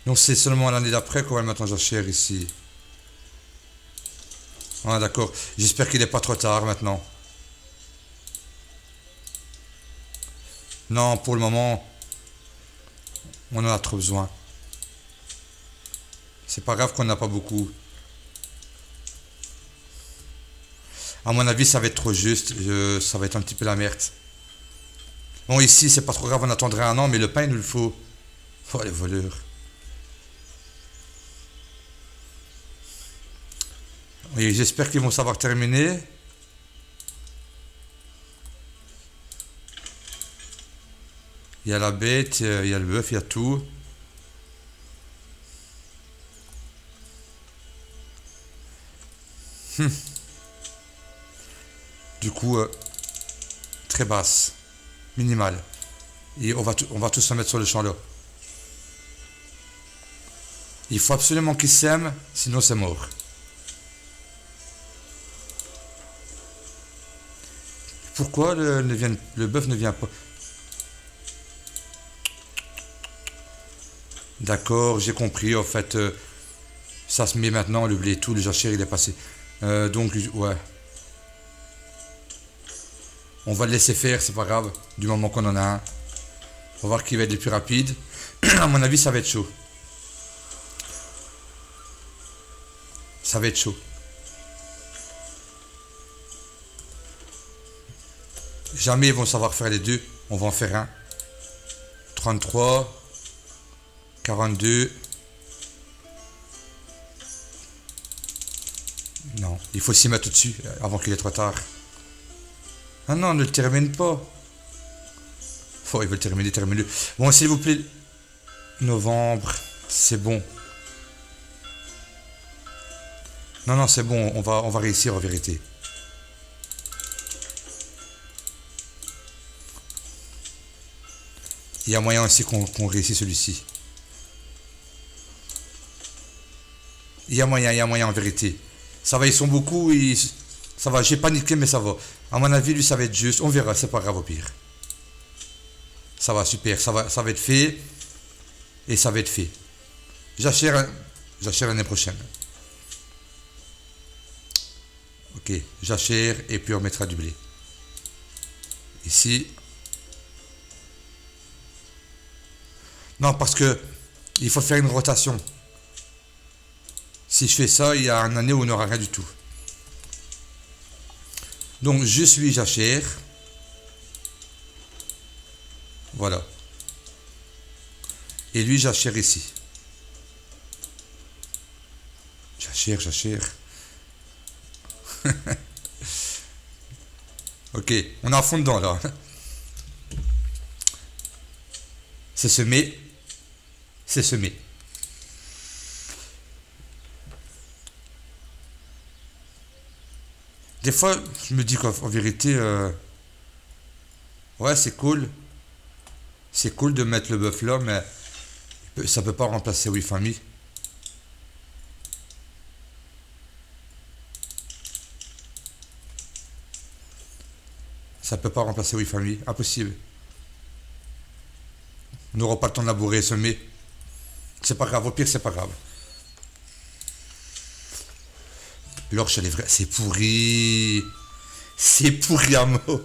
Donc c'est seulement l'année d'après qu'on va le mettre en jachère ici. Ah, d'accord. J'espère qu'il n'est pas trop tard maintenant. Non, pour le moment, on en a trop besoin. C'est pas grave qu'on n'a pas beaucoup. À mon avis, ça va être trop juste. Ça va être un petit peu la merde. Bon, ici, c'est pas trop grave, on attendrait un an, mais le pain, il nous le faut. Oh, les voleurs. Oui, j'espère qu'ils vont savoir terminer. Il y a la bête, il y a le bœuf, il y a tout. Du coup, très basse, minimale. Et on va tous se mettre sur le champ là. Il faut absolument qu'ils s'aiment, sinon c'est mort. Pourquoi le bœuf ne vient pas? D'accord, j'ai compris. En fait, ça se met maintenant, le blé et tout, le jachère il est passé. Donc, ouais. On va le laisser faire, c'est pas grave, du moment qu'on en a un. On va voir qui va être le plus rapide. À mon avis, ça va être chaud. Ça va être chaud. Jamais ils vont savoir faire les deux. On va en faire un. 33. 42. Non, il faut s'y mettre dessus avant qu'il est trop tard. Ah non, ne le termine pas. Oh, il veut le terminer, termine-le. Bon, s'il vous plaît. Novembre, c'est bon. Non, non, c'est bon, on va réussir en vérité. Il y a moyen aussi qu'on réussisse celui-ci. Il y a moyen en vérité. Ça va, ils sont beaucoup, ça va, j'ai paniqué, mais ça va. À mon avis, lui, ça va être juste. On verra, c'est pas grave au pire. Ça va, super, ça va être fait. Et ça va être fait. J'achète l'année prochaine. Ok, j'achète et puis on mettra du blé. Ici. Non, parce que il faut faire une rotation. Si je fais ça, il y a une année où on n'aura rien du tout. Donc, je suis jachère. Voilà. Et lui, jachère ici. Jachère. Ok, on est à fond dedans là. C'est semé. C'est semé. Des fois, je me dis qu'en vérité, ouais, c'est cool. C'est cool de mettre le bœuf là, mais ça peut pas remplacer Oui Famille. Ça peut pas remplacer Oui Famille. Impossible. On n'aura pas le temps de labourer et semer. C'est pas grave, au pire, c'est pas grave. L'orge, elle est vraie. C'est pourri. C'est pourri à mort.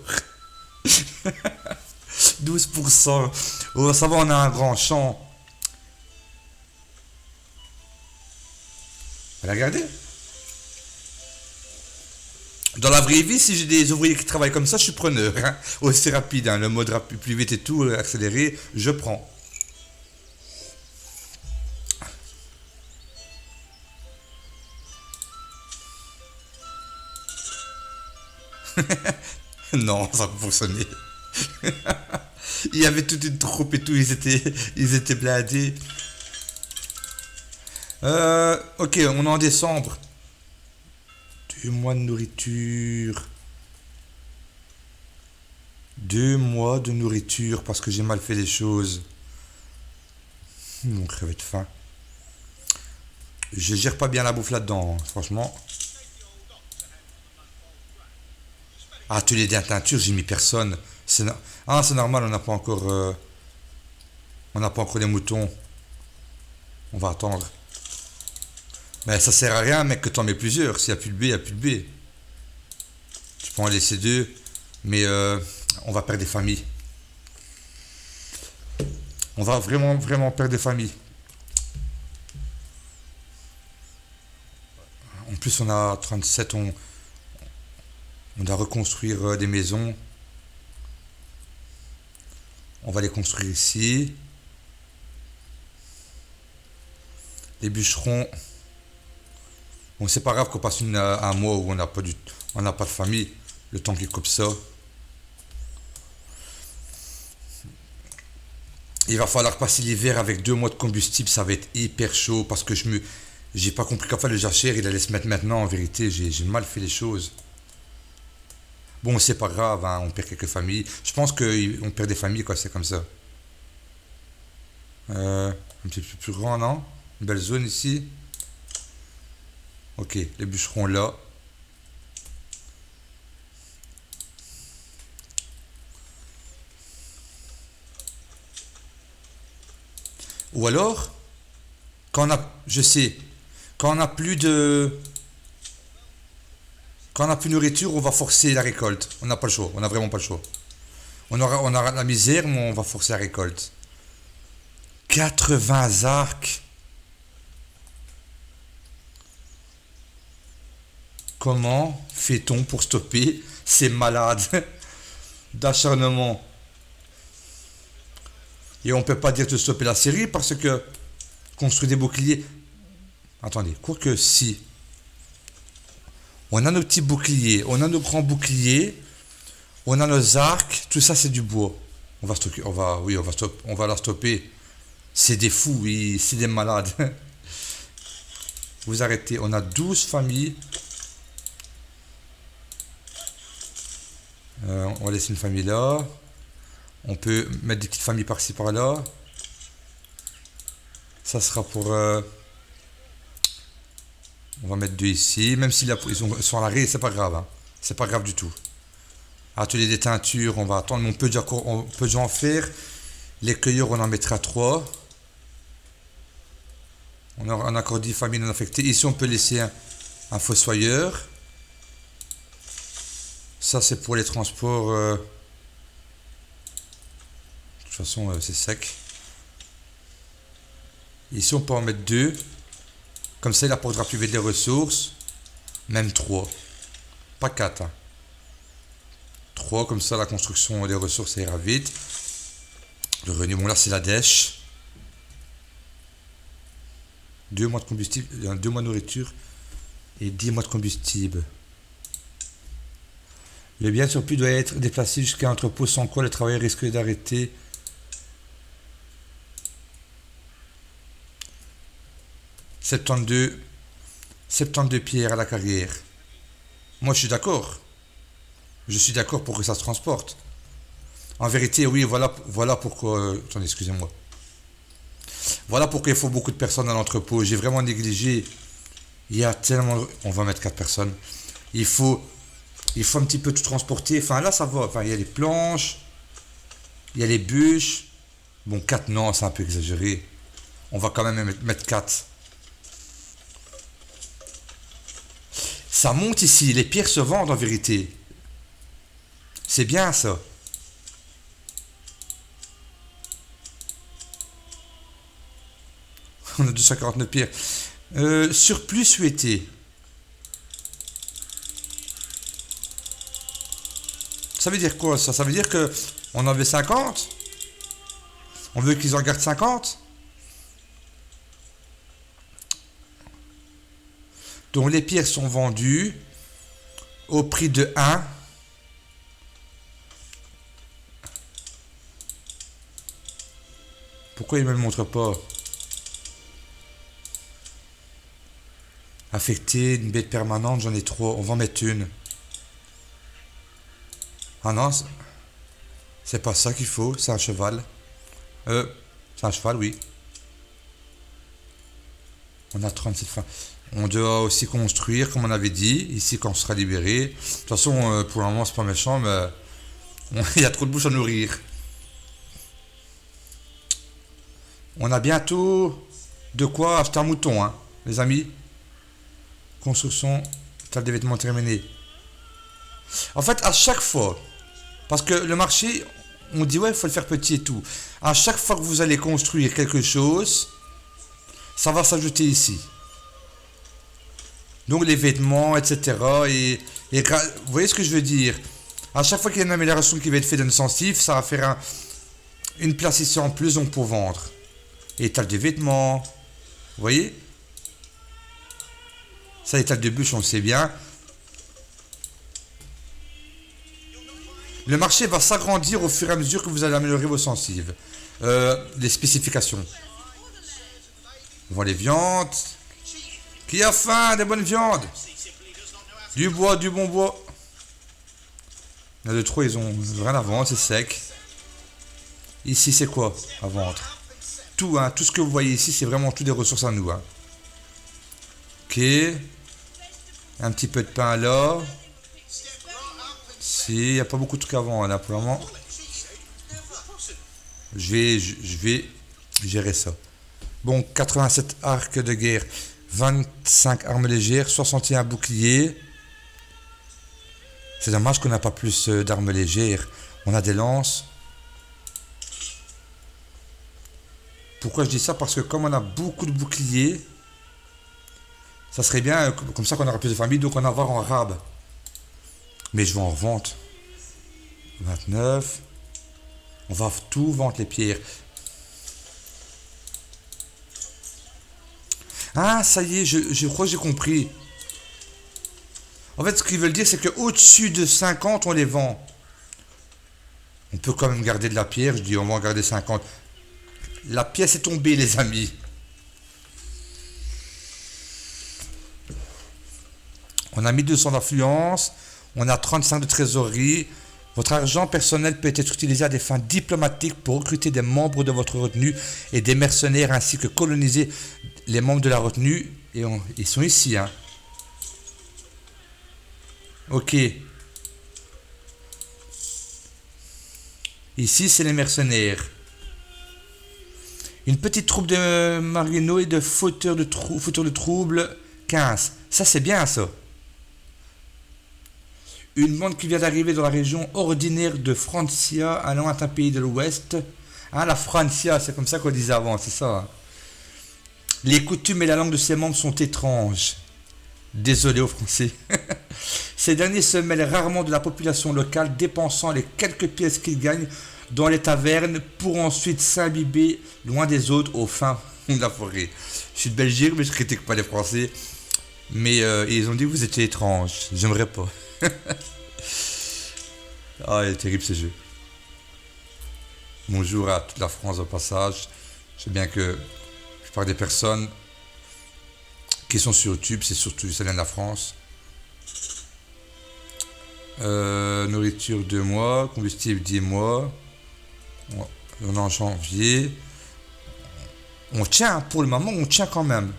12%. Oh, ça va, on a un grand champ. Regardez. Dans la vraie vie, si j'ai des ouvriers qui travaillent comme ça, je suis preneur. Hein. Aussi rapide, hein. Le mode rapide, plus vite et tout, accéléré, je prends. Non, ça va fonctionner. Il y avait toute une troupe et tout, ils étaient blindés. Ok, on est en décembre. 2 mois de nourriture. 2 mois de nourriture parce que j'ai mal fait les choses. Mon crevé de faim. Je gère pas bien la bouffe là-dedans, hein, franchement. Atelier de teinture, j'ai mis personne. Ah, c'est normal, on n'a pas encore les moutons. On va attendre. Mais ça sert à rien, mec, que t'en mets plusieurs. S'il n'y a plus de B, il n'y a plus de B. Tu peux en laisser deux, mais on va perdre des familles. On va vraiment, vraiment perdre des familles. En plus, on a 37, on doit reconstruire des maisons. On va les construire ici. Les bûcherons. Bon, c'est pas grave qu'on passe un mois où on n'a pas de famille. Le temps qu'ils coupent ça. Il va falloir passer l'hiver avec 2 mois de combustible. Ça va être hyper chaud parce que j'ai pas compris qu'en fait le jachère il allait se mettre maintenant. En vérité, j'ai mal fait les choses. Bon, c'est pas grave, hein, on perd quelques familles. Je pense qu'on perd des familles quand c'est comme ça. Un petit peu plus grand, non? Une belle zone ici. Ok, les bûcherons là. Ou alors, quand on a, je sais, quand on n'a plus de, quand on n'a plus de nourriture, on va forcer la récolte. On n'a pas le choix, on n'a vraiment pas le choix. On aura de la misère, mais on va forcer la récolte. 80 arcs. Comment fait-on pour stopper ces malades d'acharnement? Et on peut pas dire de stopper la série parce que construire des boucliers. Attendez, quoique si. On a nos petits boucliers, on a nos grands boucliers, on a nos arcs, tout ça c'est du bois. On va stocker, on va la stopper. C'est des fous, oui, c'est des malades. Vous arrêtez, on a 12 familles. On va laisser une famille là. On peut mettre des petites familles par-ci par-là. Ça sera pour... on va mettre 2 ici. Même si ils sont à l'arrêt, c'est pas grave. Hein. C'est pas grave du tout. Atelier des teintures, on va attendre. Mais on peut déjà en faire. Les cueilleurs, on en mettra 3. On a encore 10 familles non affectées. Ici, on peut laisser un fossoyeur. Ça, c'est pour les transports. De toute façon, c'est sec. Ici, on peut en mettre 2. Comme ça, il apportera plus vite les ressources. Même 3. Pas 4. Hein. 3, comme ça, la construction des ressources, ça ira vite. Le revenu, bon, là, c'est la dèche. 2 mois de combustible, 2 mois de nourriture et 10 mois de combustible. Le bien surplus doit être déplacé jusqu'à un entrepôt sans quoi le travailleur risque d'arrêter. « 72 pierres à la carrière. » Moi, je suis d'accord. Je suis d'accord pour que ça se transporte. En vérité, oui, voilà pourquoi... attendez, excusez-moi. Voilà pourquoi il faut beaucoup de personnes dans l'entrepôt. J'ai vraiment négligé. Il y a tellement... On va mettre 4 personnes. Il faut un petit peu tout transporter. Enfin, là, ça va. Enfin, il y a les planches. Il y a les bûches. Bon, 4, non, c'est un peu exagéré. On va quand même mettre 4. Ça monte ici. Les pierres se vendent en vérité. C'est bien ça. On a 249 pierres. Surplus souhaité. Ça veut dire quoi ça? Ça veut dire que on en avait 50. On veut qu'ils en gardent 50. Donc les pierres sont vendues au prix de 1. Pourquoi il ne me le montre pas? Affecté, une bête permanente, j'en ai 3. On va en mettre une. Ah non, c'est pas ça qu'il faut, c'est un cheval. C'est un cheval, oui. On a 37 fins. On doit aussi construire, comme on avait dit, ici quand on sera libéré. De toute façon, pour le moment, c'est pas méchant, mais il y a trop de bouches à nourrir. On a bientôt de quoi acheter un mouton, hein, les amis. Construction, table des vêtements terminée. En fait, à chaque fois, parce que le marché, on dit ouais, il faut le faire petit et tout. À chaque fois que vous allez construire quelque chose, ça va s'ajouter ici. Donc les vêtements, etc. Et vous voyez ce que je veux dire? À chaque fois qu'il y a une amélioration qui va être faite d'un sensif, ça va faire une place ici en plus donc pour vendre. Étal des vêtements. Vous voyez? Ça, étal de bûche, on le sait bien. Le marché va s'agrandir au fur et à mesure que vous allez améliorer vos sensibles. Les spécifications. On voit les viandes. Qui a faim? Des bonnes viandes. Du bois, du bon bois. Il y en a 2, 3, ils ont rien à vendre, c'est sec. Ici, c'est quoi à vendre? Tout, hein, tout ce que vous voyez ici, c'est vraiment tout des ressources à nous. Hein. Ok. Un petit peu de pain là. Si, il n'y a pas beaucoup de trucs avant là pour le moment. Je vais gérer ça. Bon, 87 arcs de guerre, 25 armes légères, 61 boucliers. C'est dommage qu'on n'a pas plus d'armes légères. On a des lances. Pourquoi je dis ça? Parce que comme on a beaucoup de boucliers, ça serait bien comme ça qu'on aura plus de familles, donc on va avoir en rab. Mais je vais en revente. 29. On va tout vendre les pierres. Ah, ça y est, je crois que j'ai compris. En fait, ce qu'ils veulent dire, c'est qu'au-dessus de 50, on les vend. On peut quand même garder de la pierre. Je dis, on va en garder 50. La pièce est tombée, les amis. On a 1200 d'influence. On a 35 de trésorerie. Votre argent personnel peut être utilisé à des fins diplomatiques pour recruter des membres de votre retenue et des mercenaires ainsi que coloniser les membres de la retenue. Et ils sont ici, hein. Ok. Ici, c'est les mercenaires. Une petite troupe de marginaux et de fauteurs de troubles, 15. Ça, c'est bien, ça. Une bande qui vient d'arriver dans la région ordinaire de Francia, un lointain pays de l'Ouest. Ah, la Francia, c'est comme ça qu'on disait avant, c'est ça. Hein. Les coutumes et la langue de ses membres sont étranges. Désolé aux Français. Ces derniers se mêlent rarement de la population locale, dépensant les quelques pièces qu'ils gagnent dans les tavernes pour ensuite s'imbiber loin des autres au fin fond de la forêt. Je suis de Belgique, mais je critique pas les Français. Mais ils ont dit que vous étiez étrange. J'aimerais pas. Ah, il est terrible ce jeu. Bonjour à toute la France au passage. Je sais bien que la plupart des personnes qui sont sur YouTube, c'est surtout ça vient de la France. Nourriture 2 mois, combustible 10 mois. On est en janvier. On tient, pour le moment, on tient quand même.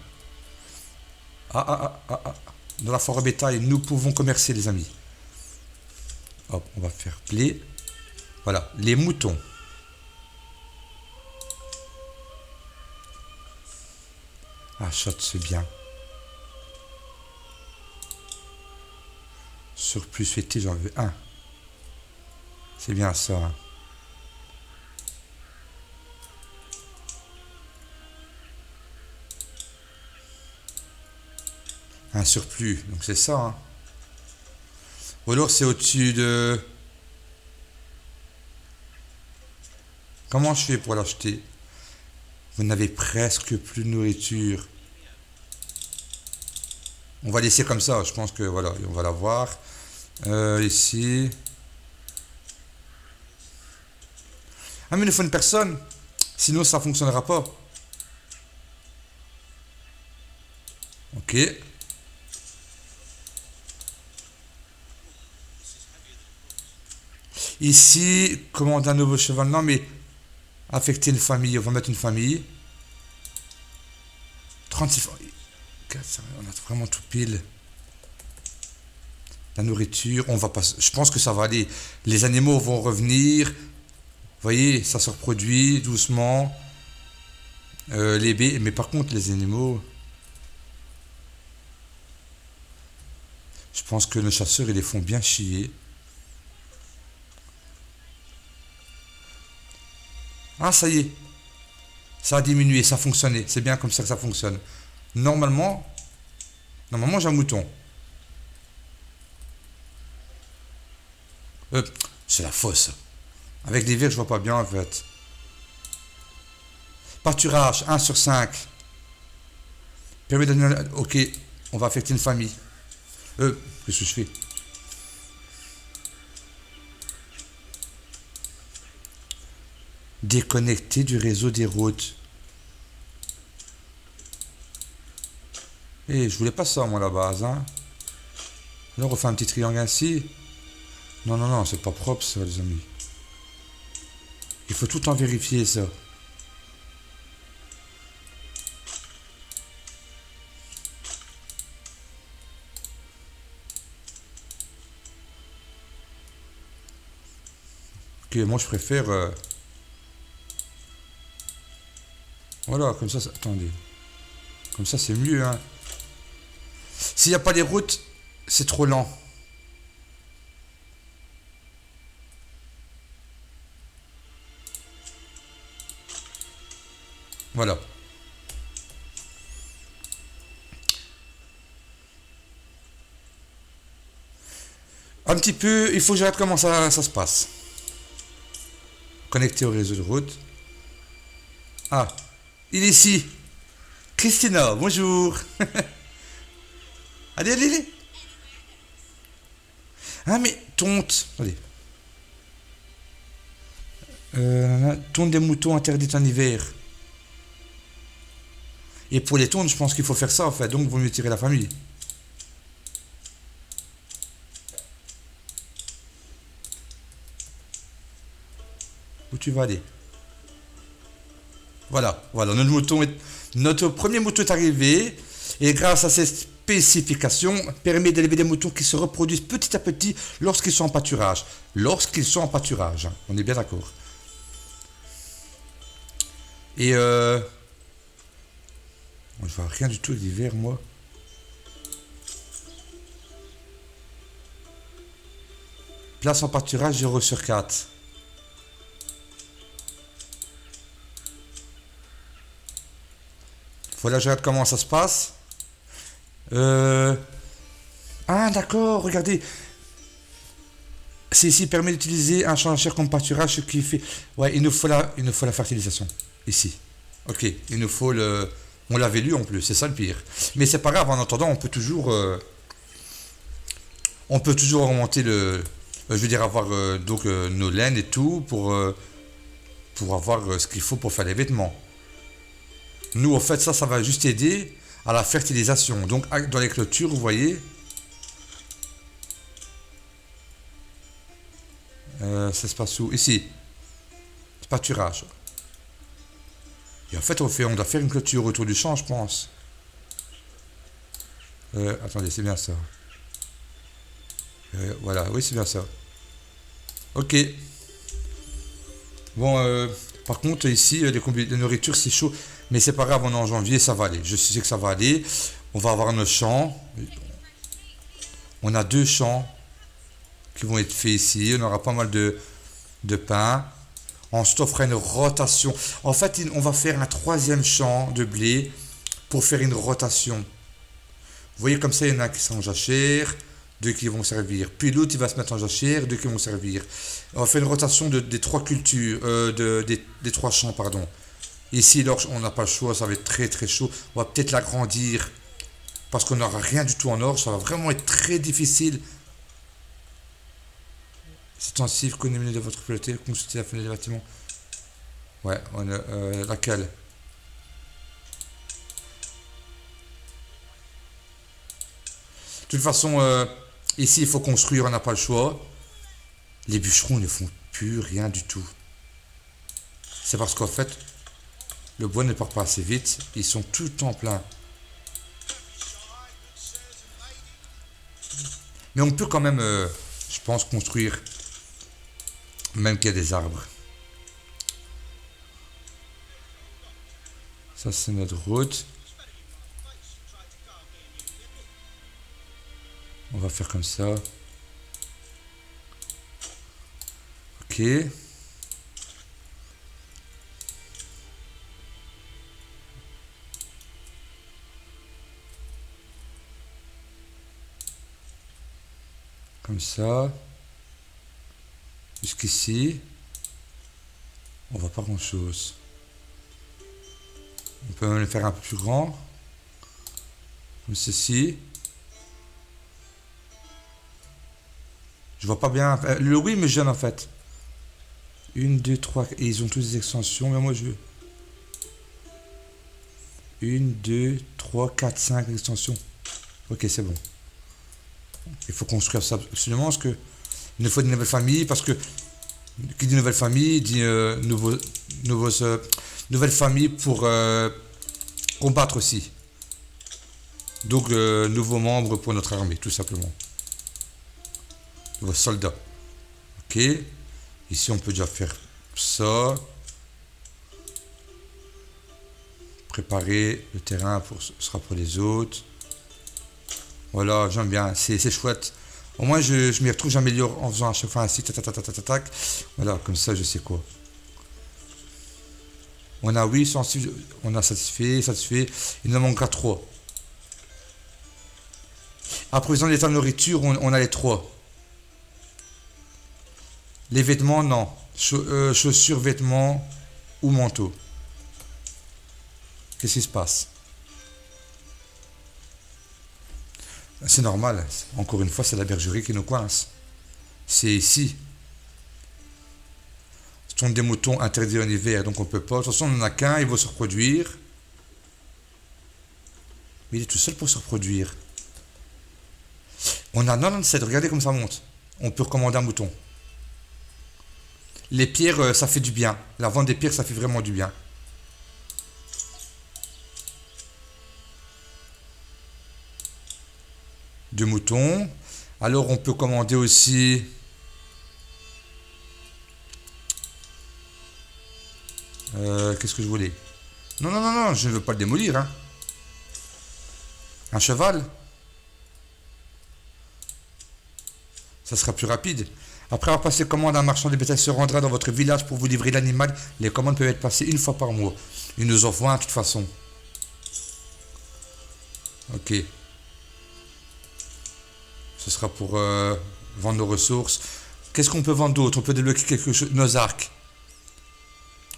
Dans la forêt bétail, nous pouvons commercer, les amis. Hop, on va faire play. Voilà, les moutons. Achète, c'est bien. Surplus fêté, j'en veux un. C'est bien ça. Hein. Un surplus, donc c'est ça. Hein. Ou alors c'est au-dessus de... Comment je fais pour l'acheter? Vous n'avez presque plus de nourriture. On va laisser comme ça, je pense que voilà, on va la voir. Ici. Ah mais il nous faut une personne. Sinon ça ne fonctionnera pas. Ok. Ici, commander un nouveau cheval. Non mais affecter une famille. On va mettre une famille. 36... On a vraiment tout pile. La nourriture, on va pas. Je pense que ça va aller. Les animaux vont revenir. Vous voyez, ça se reproduit doucement. Les baies. Mais par contre, les animaux. Je pense que nos chasseurs, ils les font bien chier. Ah, ça y est. Ça a diminué, ça a fonctionné. C'est bien comme ça que ça fonctionne. Normalement, j'ai un mouton. C'est la fosse. Avec les verres, je vois pas bien en fait. Pâturage, 1 sur 5. Permet de... Ok, on va affecter une famille. Qu'est-ce que je fais? Déconnecter du réseau des routes. Je voulais pas ça, moi, à la base, hein. Alors, on fait un petit triangle ainsi. Non, c'est pas propre, ça, les amis. Il faut tout en vérifier, ça. Ok, moi je préfère... Voilà, comme ça, attendez. Comme ça, c'est mieux, hein. S'il n'y a pas les routes, c'est trop lent. Voilà. Un petit peu, il faut que je regarde comment ça se passe. Connecté au réseau de route. Ah, il est ici. Christina, bonjour. Allez, allez, allez. Ah, mais tonte. Allez. Tonte des moutons interdite en hiver. Et pour les tontes, je pense qu'il faut faire ça en fait. Donc, il vaut mieux tirer la famille. Où tu vas aller? Voilà, voilà. Notre premier mouton est arrivé. Et grâce à ces spécifications, permet d'élever des moutons qui se reproduisent petit à petit lorsqu'ils sont en pâturage. Lorsqu'ils sont en pâturage. Hein. On est bien d'accord. Et je vois rien du tout l'hiver, moi. Place en pâturage 0/4. Voilà, je regarde comment ça se passe. Ah, d'accord, regardez. Ceci permet d'utiliser un champ de chair comme pâturage, ce qui fait... Ouais, il nous faut la fertilisation. Ici. Ok, il nous faut le... On l'avait lu en plus, c'est ça le pire. Mais c'est pas grave, en attendant, on peut toujours augmenter le... je veux dire, avoir nos laines et tout pour avoir ce qu'il faut pour faire les vêtements. Nous, en fait, ça va juste aider à la fertilisation. Donc, dans les clôtures, vous voyez... ça se passe où? Ici. Pâturage. Et en fait, on doit faire une clôture autour du champ, je pense. Attendez, c'est bien ça. Voilà, oui, c'est bien ça. Ok. Bon, par contre, ici, les nourritures, c'est chaud. Mais c'est pas grave, on est en janvier, ça va aller. Je sais que ça va aller. On va avoir nos champs. On a 2 champs qui vont être faits ici. On aura pas mal de pain. Ensuite, on fera une rotation. En fait, on va faire un 3e champ de blé pour faire une rotation. Vous voyez, comme ça, il y en a qui sont en jachère, 2 qui vont servir. Puis l'autre, il va se mettre en jachère, 2 qui vont servir. On va faire une rotation des 3 cultures, des 3 champs, pardon. Ici, on n'a pas le choix, ça va être très très chaud. On va peut-être l'agrandir parce qu'on n'aura rien du tout en orge. Ça va vraiment être très difficile. C'est intensif, connaissez de votre priorité, consultez la fenêtre des bâtiments. Ouais, laquelle? De toute façon, ici, il faut construire, on n'a pas le choix. Les bûcherons ne font plus rien du tout. C'est parce qu'en fait, le bois ne part pas assez vite. Ils sont tout le temps pleins. Mais on peut quand même, je pense, construire. Même qu'il y a des arbres. Ça, c'est notre route. On va faire comme ça. Ok. Comme ça. Jusqu'ici. On voit pas grand chose. On peut même le faire un peu plus grand. Comme ceci. Je vois pas bien. Le oui me gêne en fait. 1, 2, 3. Et ils ont tous des extensions. Mais moi je veux. 1, 2, 3, 4, 5 extensions. Ok, c'est bon. Il faut construire ça absolument parce que il nous faut une nouvelle famille parce que qui dit nouvelle famille dit nouvelle famille pour combattre aussi. Donc nouveaux membres pour notre armée tout simplement. Nouveaux soldats. Ok. Ici, on peut déjà faire ça. Préparer le terrain sera pour les autres. Voilà, j'aime bien, c'est chouette. Au moins, je m'y retrouve, j'améliore en faisant à chaque fois ainsi, tac, tac, tac, tac, tac. Voilà, comme ça, je sais quoi. On a oui, sensible, on a satisfait, satisfait. Il nous en manquera 3. Approvisionner l'état de nourriture, on a les 3. Les vêtements, non. Chaussures, vêtements ou manteau. Qu'est-ce qui se passe? C'est normal. Encore une fois, c'est la bergerie qui nous coince. C'est ici. Ce sont des moutons interdits en hiver, donc on peut pas. De toute façon, on n'en a qu'un, il va se reproduire. Mais il est tout seul pour se reproduire. On a 97, regardez comme ça monte. On peut recommander un mouton. Les pierres, ça fait du bien. La vente des pierres, ça fait vraiment du bien. Deux moutons. Alors on peut commander aussi qu'est-ce que je voulais? Non, non, non, non, je ne veux pas le démolir. Hein. Un cheval. Ça sera plus rapide. Après avoir passé commande, un marchand de bétail se rendra dans votre village pour vous livrer l'animal. Les commandes peuvent être passées une fois par mois. Il nous envoie un de toute façon. Ok. Ce sera pour vendre nos ressources. Qu'est-ce qu'on peut vendre d'autre? On peut débloquer quelque chose. Nos arcs.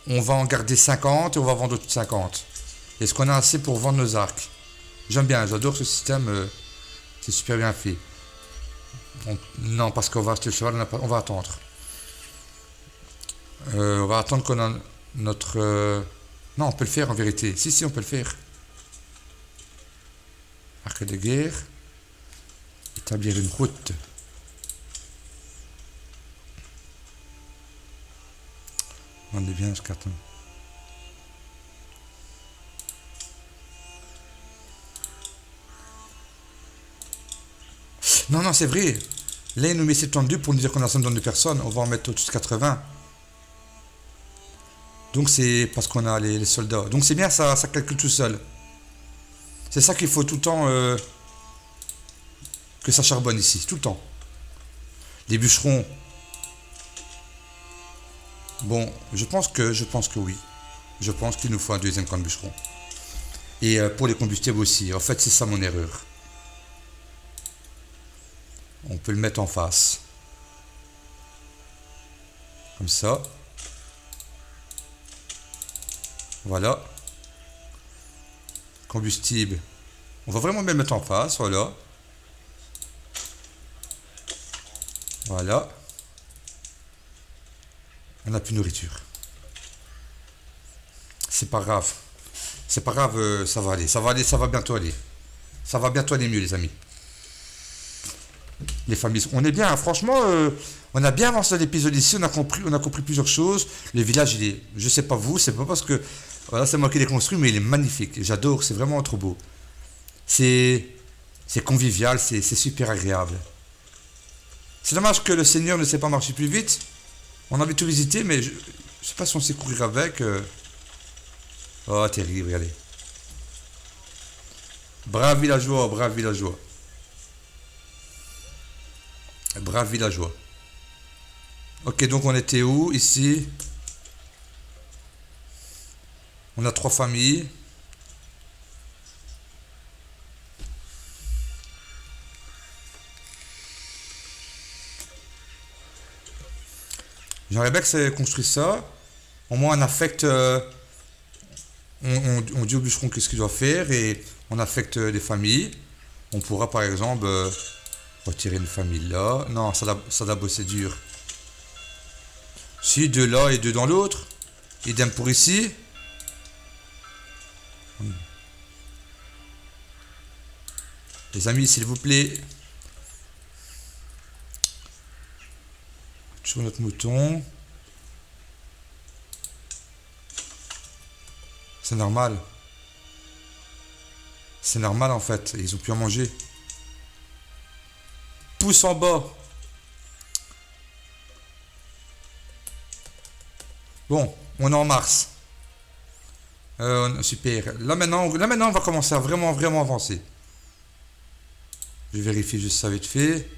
On va en garder 50 et on va vendre d'autres 50. Est-ce qu'on a assez pour vendre nos arcs? J'aime bien, j'adore ce système. C'est super bien fait. Non, parce qu'on va acheter le cheval, on va attendre. On va attendre qu'on a notre... Non, on peut le faire en vérité. Si, on peut le faire. Arc de guerre. Établir une route. On est bien ce carton. Non, non, c'est vrai. Là, il nous met 72 pour nous dire qu'on a 72 personnes. On va en mettre au-dessus de 80. Donc, c'est parce qu'on a les soldats. Donc, c'est bien, ça calcule tout seul. C'est ça qu'il faut tout le temps que ça charbonne ici. Tout le temps. Les bûcherons. Bon, je pense que oui. Je pense qu'il nous faut un deuxième camp de bûcherons. Et pour les combustibles aussi. En fait, c'est ça mon erreur. On peut le mettre en face. Comme ça. Voilà. Combustible. On va vraiment bien le mettre en face. Voilà. Voilà. On n'a plus de nourriture. C'est pas grave. C'est pas grave, ça va aller. Ça va aller, ça va bientôt aller. Ça va bientôt aller mieux, les amis. Les familles, on est bien, hein, franchement, on a bien avancé l'épisode ici, on a compris plusieurs choses. Le village, il est, je sais pas vous, c'est pas parce que, voilà, c'est moi qui l'ai construit, mais il est magnifique. J'adore, c'est vraiment trop beau. C'est convivial, c'est super agréable. C'est dommage que le Seigneur ne sait pas marcher plus vite. On a envie de tout visiter, mais je sais pas si on sait courir avec. Oh, terrible, regardez. Brave villageois, brave villageois. Brave villageois. Ok, donc on était où? Ici. On a 3 familles. J'aimerais bien que ça construit ça. Au moins on affecte... on dit au bûcheron qu'est-ce qu'il doit faire et on affecte des familles. On pourra par exemple retirer une famille là. Non, ça doit bosser dur. Si, 2 là et 2 dans l'autre. Idem pour ici. Les amis, s'il vous plaît. Sur notre mouton. C'est normal. C'est normal en fait. Ils ont pu en manger. Pouce en bas. Bon, on est en mars. Super. Là maintenant, on va commencer à vraiment, vraiment avancer. Je vérifie juste ça vite fait.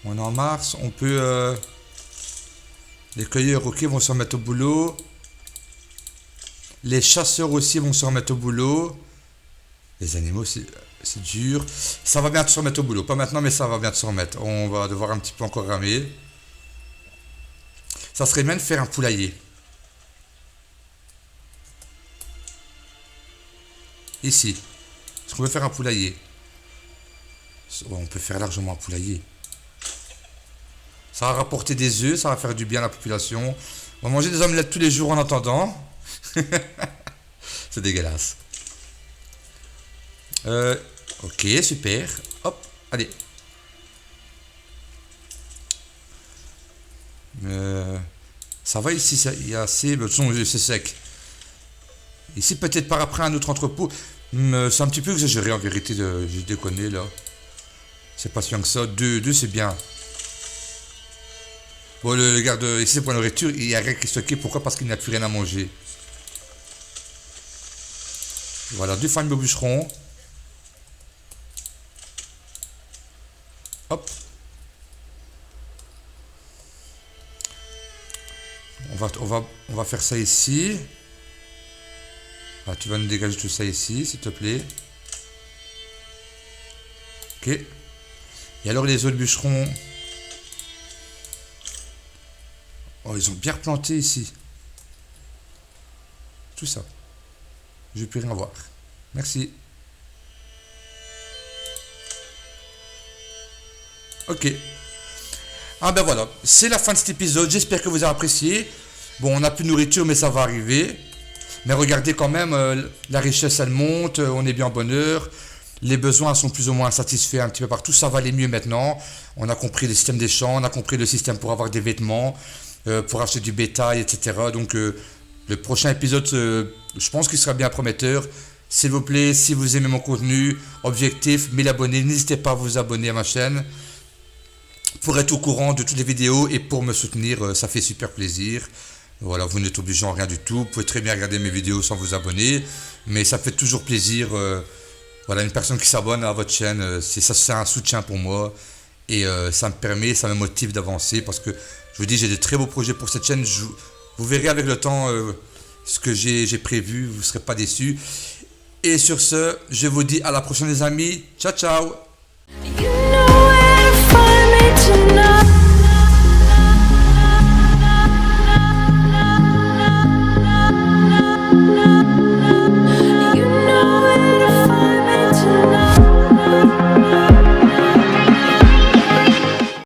On est en mars. On peut... les cueilleurs, ok, vont se remettre au boulot. Les chasseurs aussi vont se remettre au boulot. Les animaux, c'est dur. Ça va bien se remettre au boulot. Pas maintenant, mais ça va bien se remettre. On va devoir un petit peu encore ramer. Ça serait bien de faire un poulailler. Ici. Est-ce qu'on peut faire un poulailler? On peut faire largement un poulailler. Ça va rapporter des œufs, ça va faire du bien à la population. On va manger des omelettes tous les jours en attendant. C'est dégueulasse. Ok, super. Hop, allez. Ça va ici, il y a assez. De toute façon, c'est sec. Ici, peut-être par après un autre entrepôt. C'est un petit peu exagéré en vérité. J'ai déconné là. C'est pas si bien que ça. Deux, c'est bien. Bon, le garde ici, c'est pour la nourriture. Il y a rien qui est stocké. Pourquoi? Parce qu'il n'a plus rien à manger. Voilà, 2 familles au bûcheron. Hop. On va faire ça ici. Ah, tu vas nous dégager tout ça ici, s'il te plaît. Ok. Et alors les autres bûcherons. Oh, ils ont bien replanté ici. Tout ça. Je ne peux rien voir. Merci. Ok. Ah ben voilà, c'est la fin de cet épisode. J'espère que vous avez apprécié. Bon, on n'a plus de nourriture, mais ça va arriver. Mais regardez quand même, la richesse, elle monte. On est bien en bonne heure. Les besoins sont plus ou moins satisfaits un petit peu partout. Ça va aller mieux maintenant. On a compris le système des champs. On a compris le système pour avoir des vêtements, pour acheter du bétail, etc. Donc, le prochain épisode, je pense qu'il sera bien prometteur. S'il vous plaît, si vous aimez mon contenu, objectif, 1000 abonnés, n'hésitez pas à vous abonner à ma chaîne pour être au courant de toutes les vidéos et pour me soutenir, ça fait super plaisir. Voilà, vous n'êtes obligé en rien du tout. Vous pouvez très bien regarder mes vidéos sans vous abonner, mais ça fait toujours plaisir. Voilà, une personne qui s'abonne à votre chaîne, c'est un soutien pour moi et ça me permet, ça me motive d'avancer parce que je vous dis, j'ai de très beaux projets pour cette chaîne. Vous verrez avec le temps ce que j'ai prévu, vous ne serez pas déçus. Et sur ce, je vous dis à la prochaine les amis. Ciao, ciao!